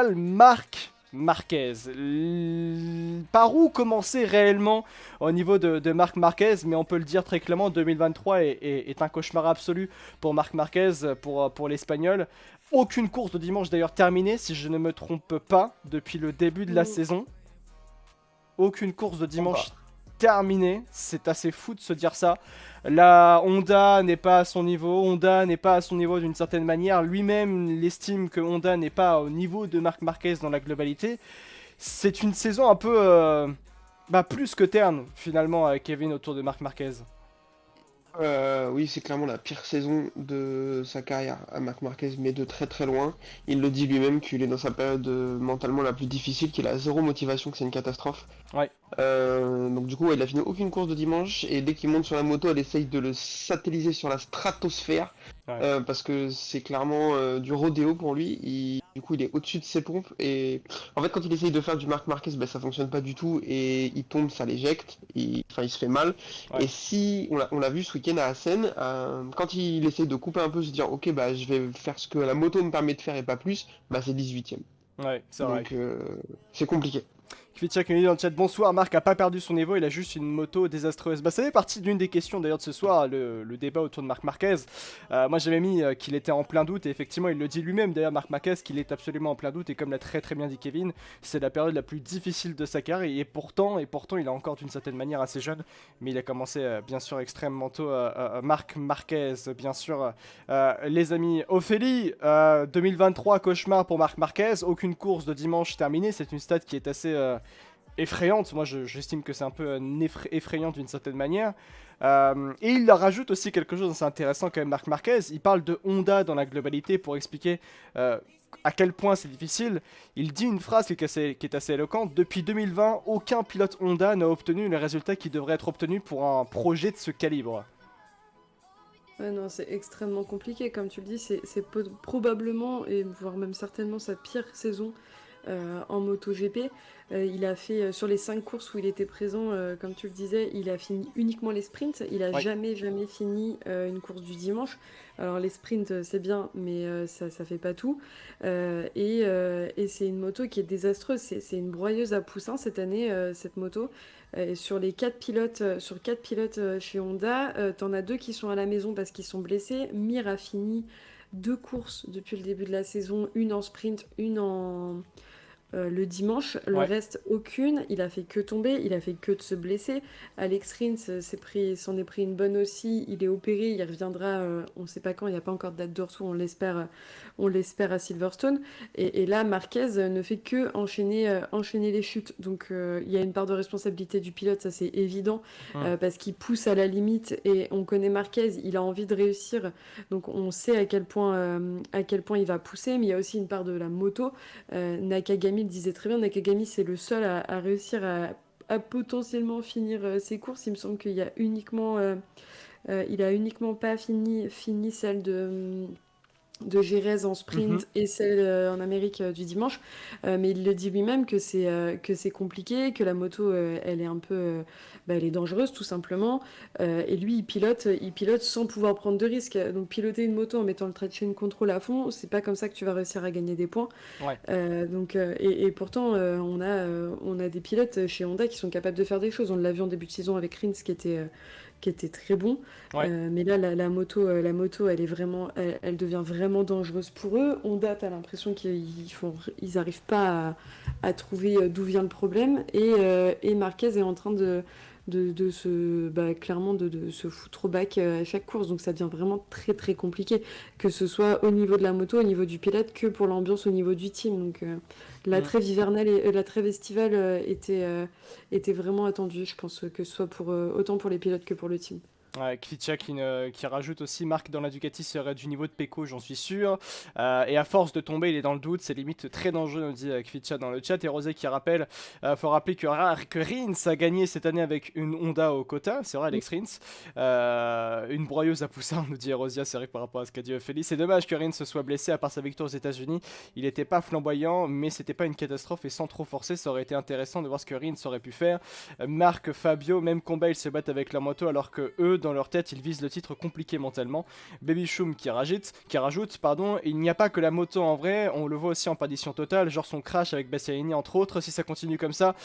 Marc Marquez. Par où commencer réellement au niveau de Marc Marquez, mais on peut le dire très clairement, 2023 est un cauchemar absolu pour Marc Marquez, pour l'Espagnol. Aucune course de dimanche d'ailleurs terminée, si je ne me trompe pas, depuis le début de la Mm. saison. Aucune course de Bon dimanche bah, terminée, c'est assez fou de se dire ça. La Honda n'est pas à son niveau, Honda n'est pas à son niveau d'une certaine manière. Lui-même l'estime que Honda n'est pas au niveau de Marc Marquez dans la globalité. C'est une saison un peu plus que terne finalement avec Kevin autour de Marc Marquez. oui, c'est clairement la pire saison de sa carrière à Marc Marquez, mais de très très loin. Il le dit lui-même qu'il est dans sa période mentalement la plus difficile, qu'il a zéro motivation, que c'est une catastrophe. Ouais, Donc du coup, ouais, il a fini aucune course de dimanche, et dès qu'il monte sur la moto, elle essaye de le satelliser sur la stratosphère, ouais. parce que c'est clairement du rodéo pour lui. Du coup, il est au-dessus de ses pompes, et en fait, quand il essaye de faire du Marc Marquez, ben, ça fonctionne pas du tout, et il tombe, ça l'éjecte, enfin, il se fait mal. Ouais. Et si, on l'a vu ce week-end à Assen, quand il essaye de couper un peu, se dire, ok, bah, je vais faire ce que la moto me permet de faire et pas plus, bah, c'est 18ème. Ouais, c'est vrai. Donc, c'est compliqué. Kvitchak nous dit dans le chat bonsoir, Marc a pas perdu son niveau, il a juste une moto désastreuse. Bah ça fait partie d'une des questions d'ailleurs de ce soir, le débat autour de Marc Marquez. Moi j'avais mis qu'il était en plein doute et effectivement il le dit lui-même d'ailleurs Marc Marquez qu'il est absolument en plein doute et comme l'a très très bien dit Kevin, c'est la période la plus difficile de sa carrière et pourtant il est encore d'une certaine manière assez jeune, mais il a commencé bien sûr extrêmement tôt. Marc Marquez bien sûr. Les amis, Ophélie, 2023 cauchemar pour Marc Marquez, aucune course de dimanche terminée, c'est une stat qui est assez effrayante. Moi, j'estime que c'est un peu effrayant d'une certaine manière. Et il leur rajoute aussi quelque chose d'assez intéressant quand même, Marc Marquez. Il parle de Honda dans la globalité pour expliquer à quel point c'est difficile. Il dit une phrase qui est assez éloquente. Depuis 2020, aucun pilote Honda n'a obtenu le résultat qui devrait être obtenu pour un projet de ce calibre. Ouais, non, c'est extrêmement compliqué. Comme tu le dis, probablement, et voire même certainement, sa pire saison en MotoGP. Il a fait, sur les 5 courses où il était présent, comme tu le disais, il a fini uniquement les sprints. Il a Oui, jamais, jamais fini une course du dimanche. Alors les sprints, c'est bien, mais ça fait pas tout. Et c'est une moto qui est désastreuse. C'est une broyeuse à poussins cette année, cette moto. Et sur les 4 pilotes, sur 4 pilotes chez Honda, t'en as 2 qui sont à la maison parce qu'ils sont blessés. Mir a fini 2 courses depuis le début de la saison, une en sprint, une en, le dimanche, le ouais. reste aucune, il a fait que tomber, il a fait que de se blesser. Alex Rins s'en est pris une bonne aussi, il est opéré, il reviendra, on ne sait pas quand, il n'y a pas encore de date de retour, on l'espère à Silverstone. Et là, Marquez ne fait que enchaîner les chutes. Donc il y a une part de responsabilité du pilote, ça c'est évident, Hmm. parce qu'il pousse à la limite et on connaît Marquez, il a envie de réussir, donc on sait à quel point il va pousser, mais il y a aussi une part de la moto. Nakagami le disait très bien, Nakagami c'est le seul à réussir à potentiellement finir ses courses. Il me semble il a uniquement pas fini celle de Jerez en Mhm. sprint et celle en Amérique du dimanche. Mais il le dit lui-même que c'est compliqué, que la moto, elle est un peu, elle est dangereuse tout simplement. Et lui, il pilote sans pouvoir prendre de risques. Donc piloter une moto en mettant le traction control à fond, c'est pas comme ça que tu vas réussir à gagner des points. Ouais. Et pourtant, on a des pilotes chez Honda qui sont capables de faire des choses. On l'a vu en début de saison avec Rins qui était très bon. Ouais. Mais là, la moto, elle devient vraiment dangereuse pour eux. Honda, t'as l'impression ils arrivent pas à trouver d'où vient le problème. Et Marquez est en train clairement de se foutre au bac à chaque course. Donc ça devient vraiment très très compliqué, que ce soit au niveau de la moto, au niveau du pilote, que pour l'ambiance au niveau du team. Donc la Hmm. trêve hivernale et la trêve estivale était vraiment attendue, je pense, que ce soit autant pour les pilotes que pour le team. Ouais, Kvyat qui rajoute aussi Marc dans la Ducati serait du niveau de Pecco, j'en suis sûr. Et à force de tomber, il est dans le doute, c'est limite très dangereux, nous dit Kvyat dans le chat. Et Rosé qui rappelle, faut rappeler que Rins a gagné cette année avec une Honda au quota, c'est vrai, Alex Rins. Une broyeuse à poussins, nous dit Erosia, c'est vrai que par rapport à ce qu'a dit Ophélie. C'est dommage que Rins se soit blessé, à part sa victoire aux États-Unis. Il n'était pas flamboyant, mais c'était pas une catastrophe et sans trop forcer, ça aurait été intéressant de voir ce que Rins aurait pu faire. Marc, Fabio, même combat, ils se battent avec leur moto alors que eux, dans leur tête, ils visent le titre compliqué mentalement. Baby Shoom qui rajoute, il n'y a pas que la moto en vrai, on le voit aussi en perdition totale, genre son crash avec Bastianini entre autres, si ça continue comme ça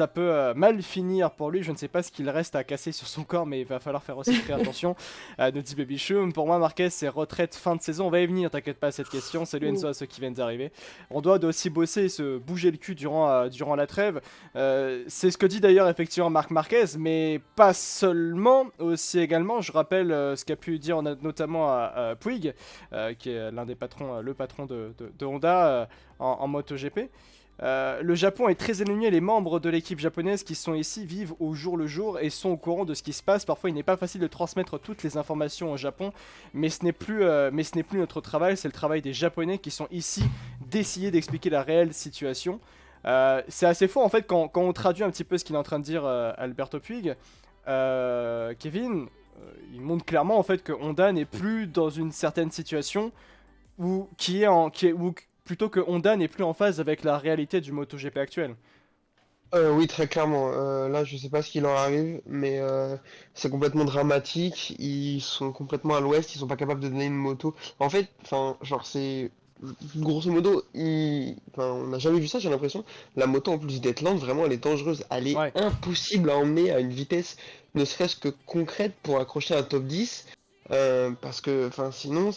peut mal finir pour lui, je ne sais pas ce qu'il reste à casser sur son corps, mais il va falloir faire aussi très attention, nous dit Baby Shoom. Pour moi, Marquez, c'est retraite fin de saison, on va y venir, t'inquiète pas à cette question, salut Enzo à ceux qui viennent d'arriver. On doit aussi bosser et se bouger le cul durant la trêve, c'est ce que dit d'ailleurs effectivement Marc Marquez, mais pas seulement, aussi également, je rappelle ce qu'a pu dire notamment à Puig, qui est l'un des patrons, le patron de Honda en MotoGP. Le Japon est très éloigné, les membres de l'équipe japonaise qui sont ici vivent au jour le jour et sont au courant de ce qui se passe. Parfois il n'est pas facile de transmettre toutes les informations au Japon, mais ce n'est plus notre travail, c'est le travail des Japonais qui sont ici d'essayer d'expliquer la réelle situation. C'est assez faux en fait quand on traduit un petit peu ce qu'il est en train de dire Alberto Puig. Kevin, il montre clairement en fait que Honda n'est plus dans une certaine situation où plutôt que Honda n'est plus en phase avec la réalité du MotoGP actuel. Oui, très clairement. Là, je sais pas ce qui leur arrive, mais c'est complètement dramatique. Ils sont complètement à l'ouest, ils sont pas capables de donner une moto. En fait, enfin, genre, c'est. Grosso modo, on n'a jamais vu ça, j'ai l'impression. La moto, en plus d'être lente, vraiment, elle est dangereuse. Elle est Ouais. impossible à emmener à une vitesse, ne serait-ce que concrète, pour accrocher un top 10. Parce que sinon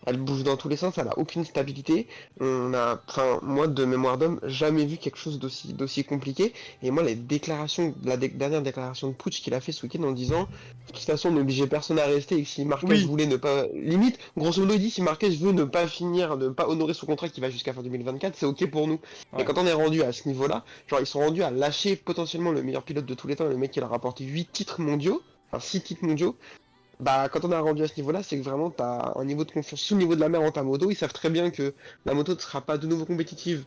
elle bouge dans tous les sens, elle a aucune stabilité. Moi de mémoire d'homme, jamais vu quelque chose d'aussi compliqué. Et moi dernière déclaration de Puig qu'il a fait ce week-end en disant de toute façon on n'obligeait personne à rester et que si Marquez voulait ne pas, limite grosso modo il dit si Marquez veut ne pas finir, ne pas honorer son contrat qui va jusqu'à fin 2024, c'est ok pour nous. Ouais. Et quand on est rendu à ce niveau-là, genre ils sont rendus à lâcher potentiellement le meilleur pilote de tous les temps, le mec qui leur a rapporté 8 titres mondiaux, 6 titres mondiaux. Bah, quand on a rendu à ce niveau-là, c'est que vraiment t'as un niveau de confiance sous le niveau de la mer en ta moto. Ils savent très bien que la moto ne sera pas de nouveau compétitive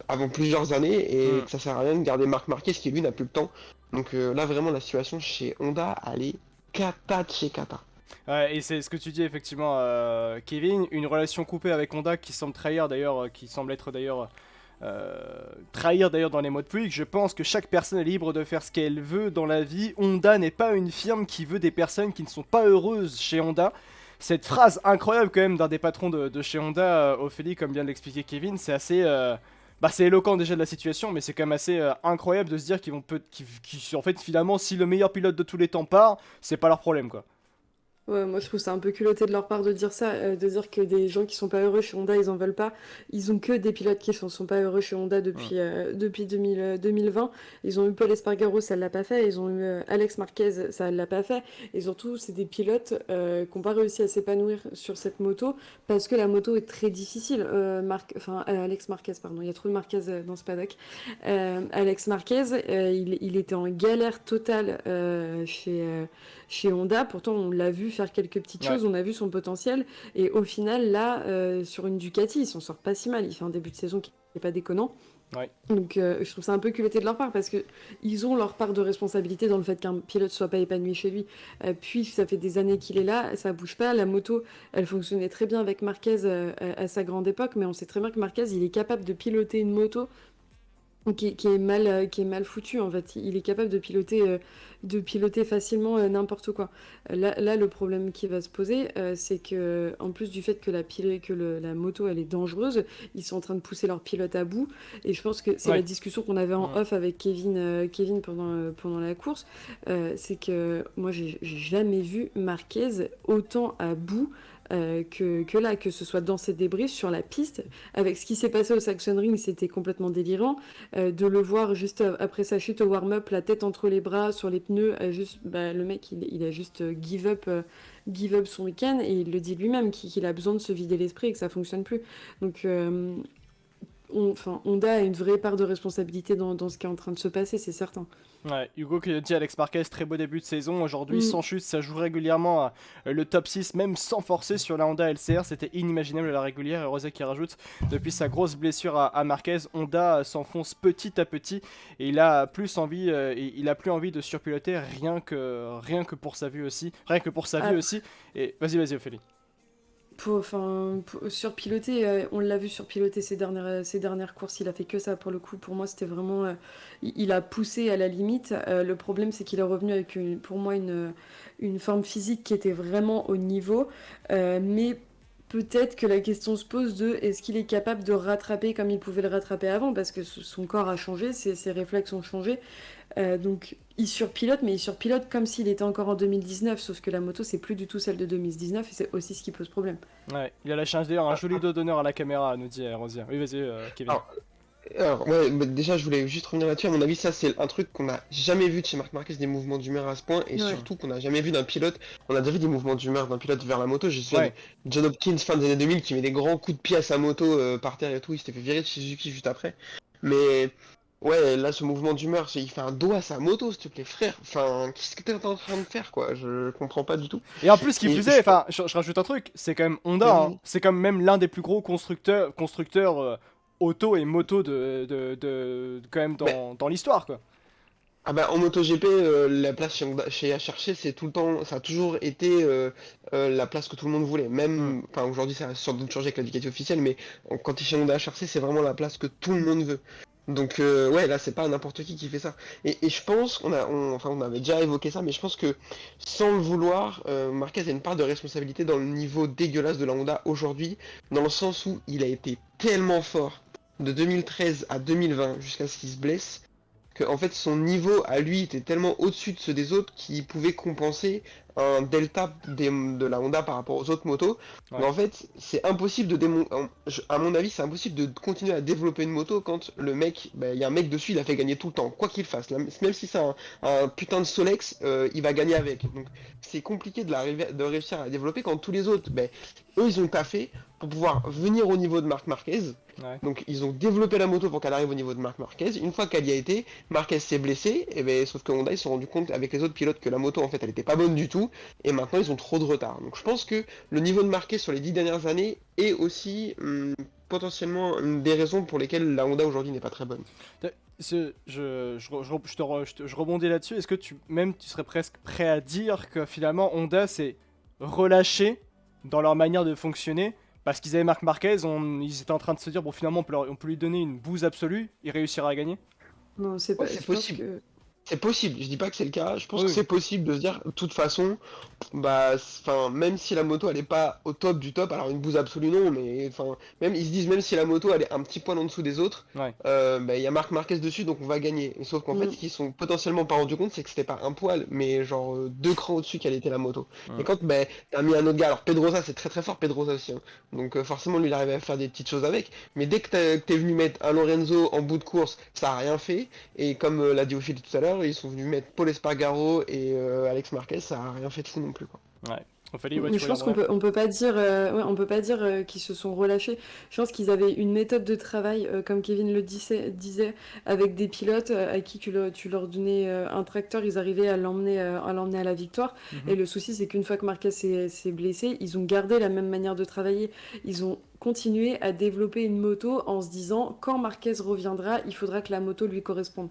avant plusieurs années et que ça sert à rien de garder Marc Marquez qui lui n'a plus le temps. Donc là, vraiment, la situation chez Honda, elle est cata de chez cata. Ouais, et c'est ce que tu dis effectivement, Kevin, une relation coupée avec Honda qui semble trahir d'ailleurs, trahir d'ailleurs dans les modes Puig. Je pense que chaque personne est libre de faire ce qu'elle veut dans la vie. Honda n'est pas une firme qui veut des personnes qui ne sont pas heureuses chez Honda. Cette phrase incroyable quand même d'un des patrons de chez Honda, Ophélie, comme vient de l'expliquer Kevin, c'est assez... c'est éloquent déjà de la situation, mais c'est quand même assez incroyable de se dire en fait finalement si le meilleur pilote de tous les temps part, c'est pas leur problème quoi. Ouais, moi je trouve ça un peu culotté de leur part de dire ça, de dire que des gens qui sont pas heureux chez Honda, ils en veulent pas. Ils ont que des pilotes qui sont pas heureux chez Honda depuis 2020. Ils ont eu Paul Espargaro, ça l'a pas fait. Ils ont eu Alex Marquez, ça l'a pas fait. Et surtout, c'est des pilotes qui n'ont pas réussi à s'épanouir sur cette moto parce que la moto est très difficile. Alex Marquez, pardon, il y a trop de Marquez dans ce paddock. Alex Marquez, il était en galère totale chez Honda. Pourtant, on l'a vu faire quelques petites choses, on a vu son potentiel. Et au final, là, sur une Ducati, il s'en sort pas si mal. Il fait un début de saison qui n'est pas déconnant. Ouais. Donc, je trouve ça un peu culotté de leur part parce qu'ils ont leur part de responsabilité dans le fait qu'un pilote soit pas épanoui chez lui. Puis, ça fait des années qu'il est là, ça bouge pas. La moto, elle fonctionnait très bien avec Marquez à sa grande époque, mais on sait très bien que Marquez, il est capable de piloter une moto qui est mal foutu en fait. Il est capable de piloter facilement n'importe quoi. Là, le problème qui va se poser, c'est que en plus du fait que la moto elle est dangereuse, ils sont en train de pousser leur pilote à bout. Et je pense que c'est la discussion qu'on avait en off avec Kevin pendant la course. C'est que moi, j'ai jamais vu Marquez autant à bout. Que ce soit dans ces débris sur la piste, avec ce qui s'est passé au Saxon Ring, c'était complètement délirant. De le voir juste après sa chute au warm-up, la tête entre les bras, sur les pneus, le mec il a juste give up son week-end et il le dit lui-même qu'il a besoin de se vider l'esprit et que ça fonctionne plus. Donc Honda a une vraie part de responsabilité dans ce qui est en train de se passer, c'est certain. Ouais, Hugo qui dit Alex Marquez, très beau début de saison. Aujourd'hui, sans chute, ça joue régulièrement le top 6, même sans forcer sur la Honda LCR. C'était inimaginable à la régulière. Et Rosé qui rajoute, depuis sa grosse blessure à Marquez, Honda s'enfonce petit à petit. Et il a plus envie de surpiloter rien que pour sa vie aussi. Rien que pour sa vie aussi. Et vas-y, Ophélie. Surpiloter, on l'a vu surpiloter ces dernières courses, il a fait que ça pour le coup. Pour moi, c'était vraiment. Il a poussé à la limite. Le problème, c'est qu'il est revenu avec pour moi une forme physique qui était vraiment au niveau. Mais peut-être que la question se pose de est-ce qu'il est capable de rattraper comme il pouvait le rattraper avant, parce que son corps a changé, ses réflexes ont changé. Donc il surpilote, mais il surpilote comme s'il était encore en 2019, sauf que la moto c'est plus du tout celle de 2019 et c'est aussi ce qui pose problème. Ouais, il a lâché d'ailleurs un joli dos d'honneur à la caméra, nous dit Rosier. Oui, vas-y, Kevin. Alors, ouais, mais déjà, je voulais juste revenir là-dessus. À mon avis, ça, c'est un truc qu'on n'a jamais vu de chez Marc Marquez, des mouvements d'humeur à ce point, et Ouais. surtout qu'on n'a jamais vu d'un pilote. On a déjà vu des mouvements d'humeur d'un pilote vers la moto. Je me souviens Ouais, de John Hopkins, fin des années 2000, qui met des grands coups de pied à sa moto par terre et tout. Il s'était fait virer de chez Suzuki juste après. Mais ouais, là, ce mouvement d'humeur, il fait un dos à sa moto, s'il te plaît, frère. Enfin, qu'est-ce que t'es en train de faire, quoi? Je comprends pas du tout. et en plus, ce qui Et plus est, enfin, je rajoute un truc, c'est quand même Honda, hein. vas-y. C'est quand même l'un des plus gros constructeurs auto et moto quand même Bah, dans l'histoire, quoi. ah bah en MotoGP, la place chez HRC, c'est tout le temps, ça a toujours été la place que tout le monde voulait. Hmm. Même, enfin aujourd'hui ça a sans doute changé avec la Ducati officielle, mais quand tu es chez Honda HRC, c'est vraiment la place que tout le monde veut. Donc ouais, là c'est pas n'importe qui fait ça. Et je pense enfin on avait déjà évoqué ça, mais je pense que sans le vouloir, Marquez a une part de responsabilité dans le niveau dégueulasse de la Honda aujourd'hui, dans le sens où il a été tellement fort de 2013 à 2020 jusqu'à ce qu'il se blesse que en fait son niveau à lui était tellement au-dessus de ceux des autres qu'il pouvait compenser un delta de la Honda par rapport aux autres motos. Mais Ouais. en fait, c'est impossible à mon avis, c'est impossible de continuer à développer une moto quand le mec, bah, il y a un mec dessus, il a fait gagner tout le temps, quoi qu'il fasse. Même si c'est un putain de Solex, il va gagner avec. Donc c'est compliqué de réussir à la développer quand tous les autres, bah, eux, ils ont taffé pour pouvoir venir au niveau de Marc Marquez. Ouais. Donc ils ont développé la moto pour qu'elle arrive au niveau de Marc Marquez. Une fois qu'elle y a été, Marquez s'est blessé, et ben, sauf que Honda ils se sont rendu compte avec les autres pilotes que la moto en fait elle était pas bonne du tout, et maintenant ils ont trop de retard. Donc je pense que le niveau de Marquez sur les 10 dernières années est aussi potentiellement une des raisons pour lesquelles la Honda aujourd'hui n'est pas très bonne. Je rebondis là-dessus. Est-ce que tu serais presque prêt à dire que finalement Honda s'est relâché dans leur manière de fonctionner parce qu'ils avaient Marc Marquez, ils étaient en train de se dire bon finalement on peut lui donner une bouse absolue, il réussira à gagner. Non, c'est Ouais, pas. c'est Je pense possible. que. C'est possible, je dis pas que c'est le cas, je pense Oui, que oui. c'est possible de se dire, de toute façon, bah, enfin, même si la moto elle est pas au top du top, alors une bouse absolue non, mais enfin, même ils se disent même si la moto elle est un petit poil en dessous des autres, Ouais. bah, il y a Marc Marquez dessus donc on va gagner. Et sauf qu'en fait, Mm. ce qu'ils sont potentiellement pas rendu compte, c'est que c'était pas un poil, mais genre deux crans au-dessus qu'elle était la moto. Et Mm. quand bah, t'as mis un autre gars, alors Pedrosa c'est très très fort Pedrosa aussi, hein. Donc forcément lui il arrivait à faire des petites choses avec, mais dès que que t'es venu mettre un Lorenzo en bout de course, ça a rien fait. Et comme l'a dit Ophélie tout à l'heure, ils sont venus mettre Paul Espargaro et Alex Marquez, ça a rien fait de fou non plus, quoi. Ouais. Ophélie, ouais, Mais tu je voulais pense qu'on rebondir. peut pas dire, ouais, on peut pas dire qu'ils se sont relâchés. Je pense qu'ils avaient une méthode de travail, comme Kevin le disait, avec des pilotes à qui tu leur donnais un tracteur, ils arrivaient à l'emmener à la victoire. Mhm. Et le souci, c'est qu'une fois que Marquez s'est blessé, ils ont gardé la même manière de travailler. Ils ont continué à développer une moto en se disant, quand Marquez reviendra, il faudra que la moto lui corresponde.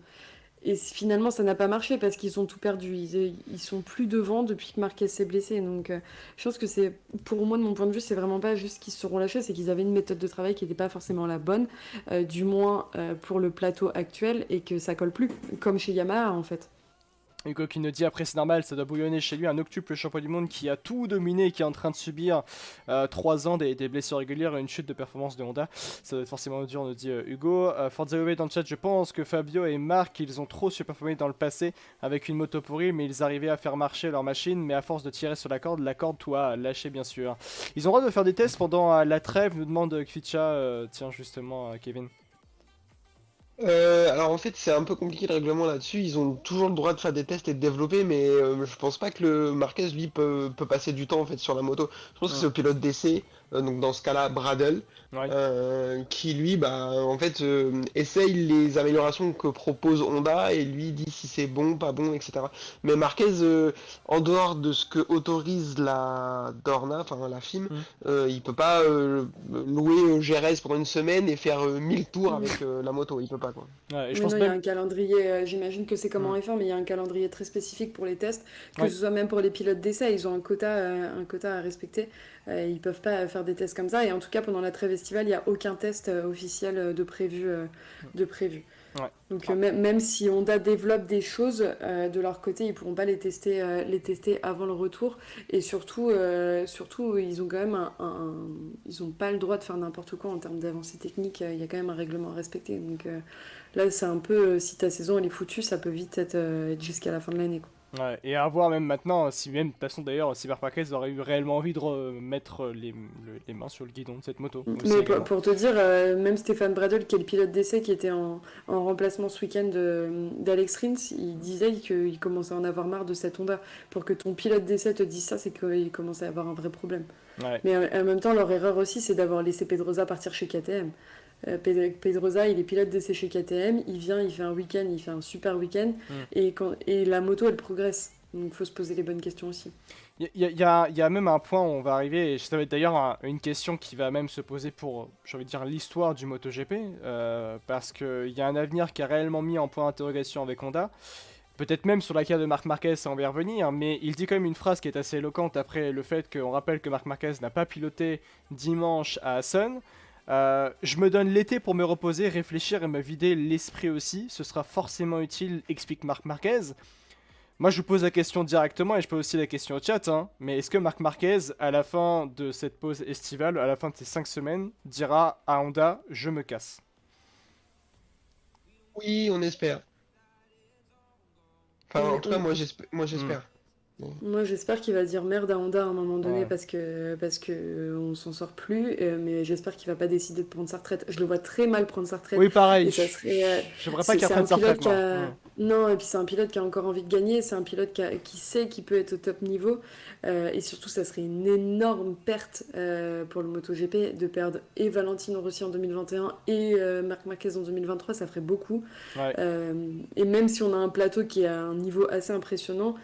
Et finalement, ça n'a pas marché parce qu'ils ont tout perdu. Ils sont plus devant depuis que Marquez s'est blessé. Donc, je pense que c'est, pour moi, de mon point de vue, c'est vraiment pas juste qu'ils se seront lâchés, c'est qu'ils avaient une méthode de travail qui n'était pas forcément la bonne, du moins pour le plateau actuel, et que ça colle plus, comme chez Yamaha en fait. Hugo qui nous dit après c'est normal, ça doit bouillonner chez lui, un octuple champion du monde qui a tout dominé et qui est en train de subir 3 ans des blessures régulières et une chute de performance de Honda. Ça doit être forcément dur, nous dit Hugo. Forza OV dans le chat, je pense que Fabio et Marc, ils ont trop surperformé dans le passé avec une moto pourrie, mais ils arrivaient à faire marcher leur machine, mais à force de tirer sur la corde tout a lâché bien sûr. Ils ont le droit de faire des tests pendant la trêve, nous demande Kvicha, tiens justement Kevin. Alors en fait c'est un peu compliqué le règlement là-dessus, ils ont toujours le droit de faire des tests et de développer, mais je pense pas que le Marquez lui peut passer du temps en fait sur la moto. Je pense que Hmm. c'est au pilote d'essai, donc dans ce cas-là Bradle, Ouais. qui lui bah en fait essaye les améliorations que propose Honda et lui dit si c'est bon, pas bon, etc. Mais Marquez, en dehors de ce que autorise la Dorna, enfin la FIM, Hmm. il peut pas louer GRS pendant une semaine et faire 1000 tours Mm. avec la moto, il peut pas quoi. Ouais, et je Mais pense non, il y a même. un calendrier, j'imagine que c'est comme Hmm. en F1, mais il y a un calendrier très spécifique pour les tests, que Ouais. ce soit même pour les pilotes d'essai, ils ont un quota à respecter. Ils peuvent pas faire des tests comme ça. Et en tout cas, pendant la trêve estivale, il n'y a aucun test officiel de prévu. Ouais. Donc même si Honda développe des choses de leur côté, ils pourront pas les tester avant le retour. Et surtout ils ont quand même ils ont pas le droit de faire n'importe quoi en termes d'avancée technique. Il y a quand même un règlement à respecter. Donc là, c'est un peu, si ta saison elle est foutue, ça peut vite être jusqu'à la fin de l'année, quoi. Ouais, et à voir même maintenant, si même, de toute façon d'ailleurs, si Marc Marquez aurait eu réellement envie de remettre les mains sur le guidon de cette moto. Aussi Mais également. pour te dire, même Stéphane Bradl, qui est le pilote d'essai, qui était en remplacement ce week-end d'Alex Rins, il disait qu'il commençait à en avoir marre de cette Honda. Pour que ton pilote d'essai te dise ça, c'est qu'il commençait à avoir un vrai problème. Ouais. Mais en même temps, leur erreur aussi, c'est d'avoir laissé Pedrosa partir chez KTM. Pedrosa, il est pilote d'essai chez KTM, il vient, il fait un week-end, il fait un super week-end, Mm. et la moto, elle progresse. Donc il faut se poser les bonnes questions aussi. Il y a même un point où on va arriver, et ça va être d'ailleurs une question qui va même se poser pour, j'ai envie de dire, l'histoire du MotoGP, parce qu'il y a un avenir qui est réellement mis en point d'interrogation avec Honda. Peut-être même sur la carrière de Marc Marquez, ça on va y revenir, mais il dit quand même une phrase qui est assez éloquente après le fait qu'on rappelle que Marc Marquez n'a pas piloté dimanche à Assen. Je me donne l'été pour me reposer, réfléchir et me vider l'esprit aussi. Ce sera forcément utile, explique Marc Marquez. Moi, je vous pose la question directement et je pose aussi la question au chat, hein, mais est-ce que Marc Marquez, à la fin de cette pause estivale, à la fin de ces 5 semaines, dira à Honda, je me casse? Oui, on espère. Enfin, On en est- tout cas, on- moi Hmm. j'espère. Bon. Moi, j'espère qu'il va dire merde à Honda à un moment donné Ouais. parce que on s'en sort plus. Mais j'espère qu'il va pas décider de prendre sa retraite. Je le vois très mal prendre sa retraite. Oui, pareil, Et ça serait. j'aimerais pas C'est qu'il c'est un reprenne sa pilote retraite, qui moi. a. Hmm. Non, et puis c'est un pilote qui a encore envie de gagner. C'est un pilote qui sait qu'il peut être au top niveau. Et surtout, ça serait une énorme perte pour le MotoGP de perdre et Valentino Rossi en 2021 et Marc Marquez en 2023. Ça ferait beaucoup. Ouais. Et même si on a un plateau qui a un niveau assez impressionnant.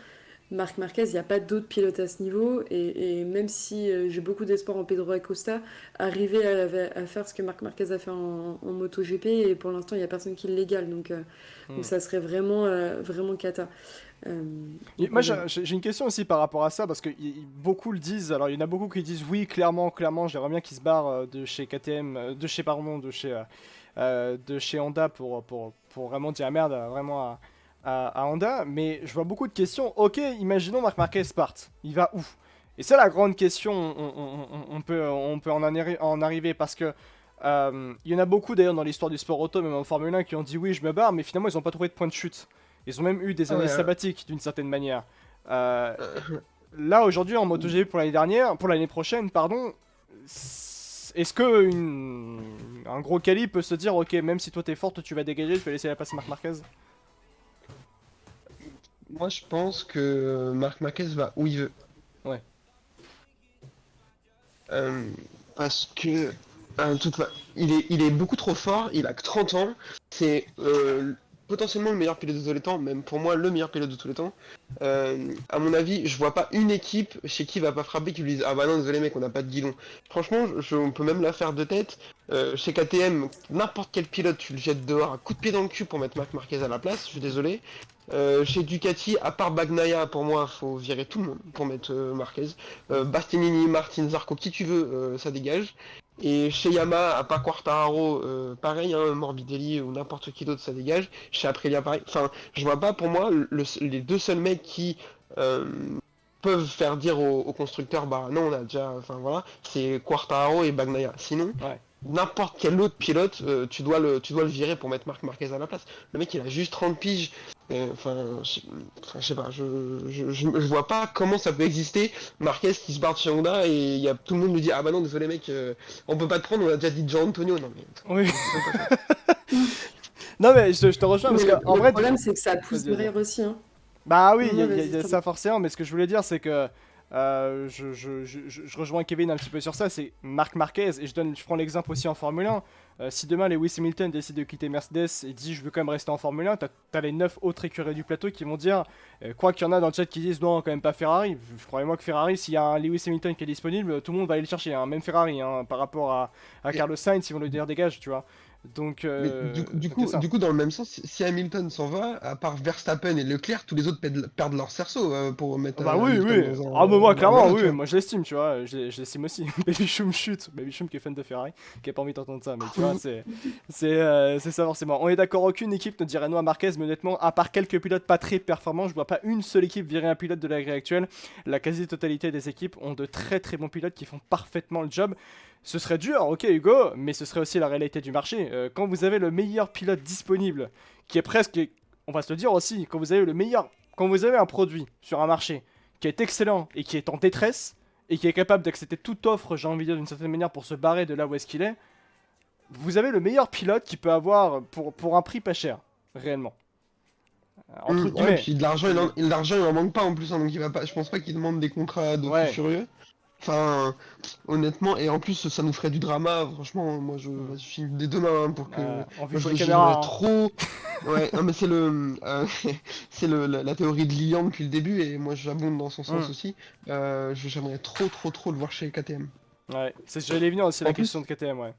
Marc Marquez, il n'y a pas d'autres pilotes à ce niveau. Et même si j'ai beaucoup d'espoir en Pedro Acosta, arriver à faire ce que Marc Marquez a fait en MotoGP, et pour l'instant, il n'y a personne qui l'égale. Donc Hmm. ça serait vraiment cata. Euh, Et donc moi, on j'ai verra. j'ai une question aussi par rapport à ça, parce que beaucoup le disent. Alors, il y en a beaucoup qui disent oui, clairement, clairement, j'aimerais bien qu'il se barre de chez KTM, pardon, de chez Honda pour vraiment dire merde vraiment à Honda. Mais je vois beaucoup de questions. Ok, imaginons Marc Marquez parte. Il va où? Et c'est la grande question, on peut en arriver parce que il y en a beaucoup d'ailleurs dans l'histoire du sport auto, même en Formule 1, qui ont dit oui, je me barre, mais finalement ils n'ont pas trouvé de point de chute. Ils ont même eu des Ah années ouais, sabbatiques d'une certaine manière. Euh, euh, Là aujourd'hui en MotoGP pour l'année prochaine, pardon, est-ce que un gros quali peut se dire ok, même si toi t'es forte, tu vas dégager, tu vas laisser la place à Marc Marquez? moi je pense que Marc Marquez va où il veut. Ouais. Euh, Parce que il est beaucoup trop fort, il a que 30 ans, c'est potentiellement le meilleur pilote de tous les temps, même pour moi le meilleur pilote de tous les temps. À mon avis, je vois pas une équipe chez qui il va pas frapper qui lui dise ah bah non désolé mec on n'a pas de guidon. Franchement, on peut même la faire de tête. Chez KTM, n'importe quel pilote tu le jettes dehors à coup de pied dans le cul pour mettre Marc Marquez à la place, je suis désolé. Chez Ducati, à part Bagnaia, pour moi, faut virer tout le monde pour mettre Marquez. Bastianini, Martin, Zarco, qui tu veux, ça dégage. Et chez Yamaha, à part Quartararo, pareil, hein, Morbidelli ou n'importe qui d'autre, ça dégage. Chez Aprilia, pareil. Enfin, je vois pas pour moi les deux seuls mecs qui euh, peuvent faire dire aux constructeurs, bah non, on a déjà, enfin voilà, c'est Quartararo et Bagnaia. Sinon, Ouais. n'importe quel autre pilote, tu dois le virer pour mettre Marc Marquez à la place. Le mec, il a juste 30 piges. Enfin, je sais pas, je vois pas comment ça peut exister. Marquez qui se barre de chez Honda et tout le monde nous dit ah bah non désolé mec, on peut pas te prendre, on a déjà dit Gian Antonio. Non mais Oui. c'est même pas ça. Non mais je te rejoins parce Mais qu'en le vrai, problème, c'est que ça pousse vas-y, vas-y. derrière aussi, hein. Bah oui, il y, Ouais, a il vas-y, y a t'en- ça forcément, mais ce que je voulais dire, c'est que je rejoins Kevin un petit peu sur ça, c'est Marc Marquez, et je prends l'exemple aussi en Formule 1. Si demain Lewis Hamilton décide de quitter Mercedes et dit je veux quand même rester en Formule 1, t'as les 9 autres écuries du plateau qui vont dire, quoi qu'il y en a dans le chat qui disent non, quand même pas Ferrari. Croyez-moi que Ferrari, s'il y a un Lewis Hamilton qui est disponible, tout le monde va aller le chercher, hein, même Ferrari, hein, par rapport à Et- Carlos Sainz, ils vont lui dire dégage, tu vois. Donc, Mais c'est ça. du coup, dans le même sens, si Hamilton s'en va, à part Verstappen et Leclerc, tous les autres perdent leur cerceau pour Ah mettre bah oui, Hamilton oui. Ah bah moi, dans un clairement, voilà, tu oui, vois. moi je l'estime, tu vois. Je l'estime aussi. Baby Choum chute. Baby Choum qui est fan de Ferrari, qui a pas envie d'entendre ça, mais tu vois, c'est ça forcément. On est d'accord, aucune équipe ne dirait non à Marquez, mais honnêtement, à part quelques pilotes pas très performants, je vois pas une seule équipe virer un pilote de la grille actuelle. La quasi-totalité des équipes ont de très très bons pilotes qui font parfaitement le job. Ce serait dur, ok Hugo, mais ce serait aussi la réalité du marché. Quand vous avez le meilleur pilote disponible, qui est presque, on va se le dire aussi, quand vous avez le meilleur, quand vous avez un produit sur un marché qui est excellent et qui est en détresse, et qui est capable d'accepter toute offre, j'ai envie de dire d'une certaine manière, pour se barrer de là où est-ce qu'il est, vous avez le meilleur pilote qui peut avoir pour un prix pas cher, réellement. Entre Ouais, guillemets. puis de l'argent, Entre guillemets. l'argent, il en manque pas en plus, hein, donc il va pas, je pense pas qu'il demande des contrats de fou Ouais. furieux. Enfin, honnêtement, et en plus, ça nous ferait du drama. Franchement, moi, Hmm. je suis des deux mains hein, pour que. On vit Moi, pour les j'aimerais caméras. trop. Ouais, non, mais c'est c'est la théorie de Lilian depuis le début, et moi, j'abonde dans son Hein. sens aussi. J'aimerais trop le voir chez KTM. Ouais. J'allais venir aussi à la En question plus, de KTM, ouais.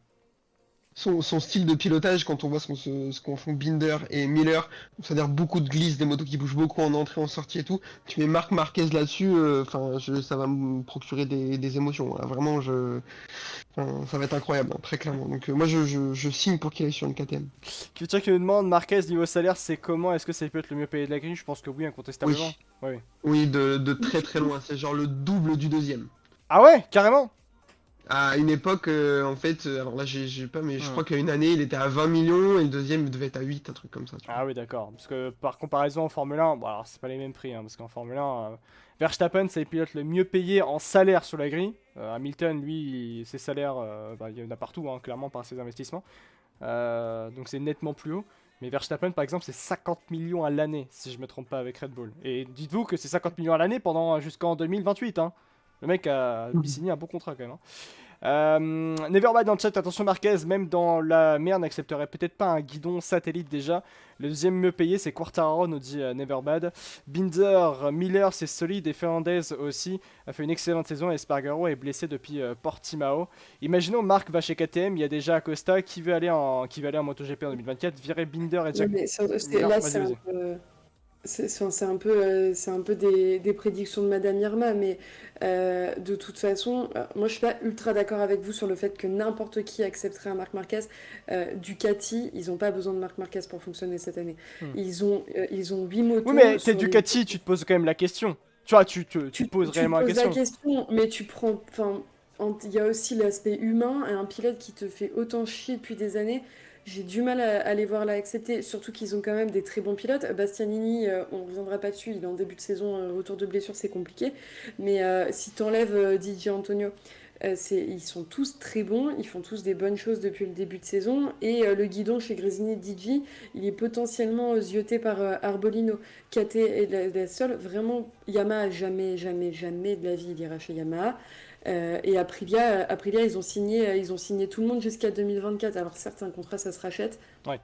son style de pilotage, quand on voit ce qu'en font Binder et Miller, c'est-à-dire beaucoup de glisse, des motos qui bougent beaucoup en entrée, en sortie et tout, tu mets Marc Marquez là-dessus, enfin, ça va me procurer des émotions. Là. Vraiment, enfin, ça va être incroyable, hein, très clairement. Donc moi, je signe pour qu'il aille sur une KTM. Culture qui nous demande, Marquez, niveau salaire, c'est comment? Est-ce que ça peut être le mieux payé de la grille? Je pense que oui, incontestablement. Oui, Ouais, oui. oui, de très loin. C'est genre le double du deuxième. Ah ouais, carrément? À une époque, en fait, alors là, j'ai pas, mais je Hmm. crois qu'à une année, il était à 20 millions et le deuxième, il devait être à 8, un truc comme ça, tu vois. Ah oui, d'accord. Parce que par comparaison en Formule 1, bon, alors c'est pas les mêmes prix, hein, parce qu'en Formule 1, Verstappen, c'est le pilote le mieux payé en salaire sur la grille. Hamilton, lui, ses salaires, bah, il y en a partout, hein, clairement, par ses investissements. Donc c'est nettement plus haut. Mais Verstappen, par exemple, c'est 50 millions à l'année, si je me trompe pas, avec Red Bull. Et dites-vous que c'est 50 millions à l'année pendant jusqu'en 2028, hein. Le mec a lui signé un bon contrat quand même, hein. Nevermind dans le chat, attention Marquez, même dans la mer, n'accepterait peut-être pas un guidon satellite déjà. Le deuxième mieux payé, c'est Quartararo, nous dit Neverbad. Binder, Miller, c'est solide et Fernandez aussi a fait une excellente saison. Espargaro est blessé depuis Portimao. Imaginons Marc va chez KTM, il y a déjà Acosta qui veut aller en MotoGP en 2024, virer Binder et Oui, Jack mais Miller. là, Vas-y, vas-y. c'est un peu des prédictions de Madame Irma, mais de toute façon, moi je suis pas ultra d'accord avec vous sur le fait que n'importe qui accepterait un Marc Marquez. Ducati, ils n'ont pas besoin de Marc Marquez pour fonctionner cette année. Hmm. Ils ont 8 Oui, motos mais t'es sur les. Ducati, tu te poses quand même la question. Tu vois, tu te poses Tu te réellement la poses la question. question, mais tu prends. Enfin, il y a aussi l'aspect humain et un pilote qui te fait autant chier depuis des années. J'ai du mal à les voir l'accepter, surtout qu'ils ont quand même des très bons pilotes. Bastianini, on ne reviendra pas dessus, il est en début de saison, retour de blessure, c'est compliqué. Mais si tu enlèves Didier Antonio, ils sont tous très bons, ils font tous des bonnes choses depuis le début de saison. Et le guidon chez Grésini Digi, il est potentiellement zioté par Arbolino. KT est la seule, vraiment, Yamaha, jamais de la vie, il ira chez Yamaha. Et Aprilia, ils ont signé tout le monde jusqu'à 2024. Alors certes, un contrat, ça se rachète, Ouais.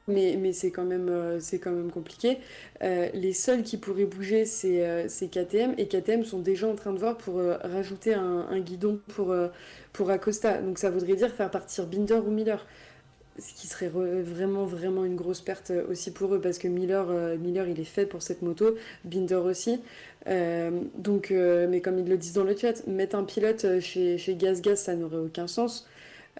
mais c'est quand même compliqué. Les seuls qui pourraient bouger, c'est KTM. Et KTM sont déjà en train de voir pour rajouter un guidon pour Acosta. Donc ça voudrait dire faire partir Binder ou Miller. Ce qui serait vraiment une grosse perte aussi pour eux, parce que Miller, il est fait pour cette moto, Binder aussi. Mais comme ils le disent dans le chat, mettre un pilote chez GasGas, ça n'aurait aucun sens.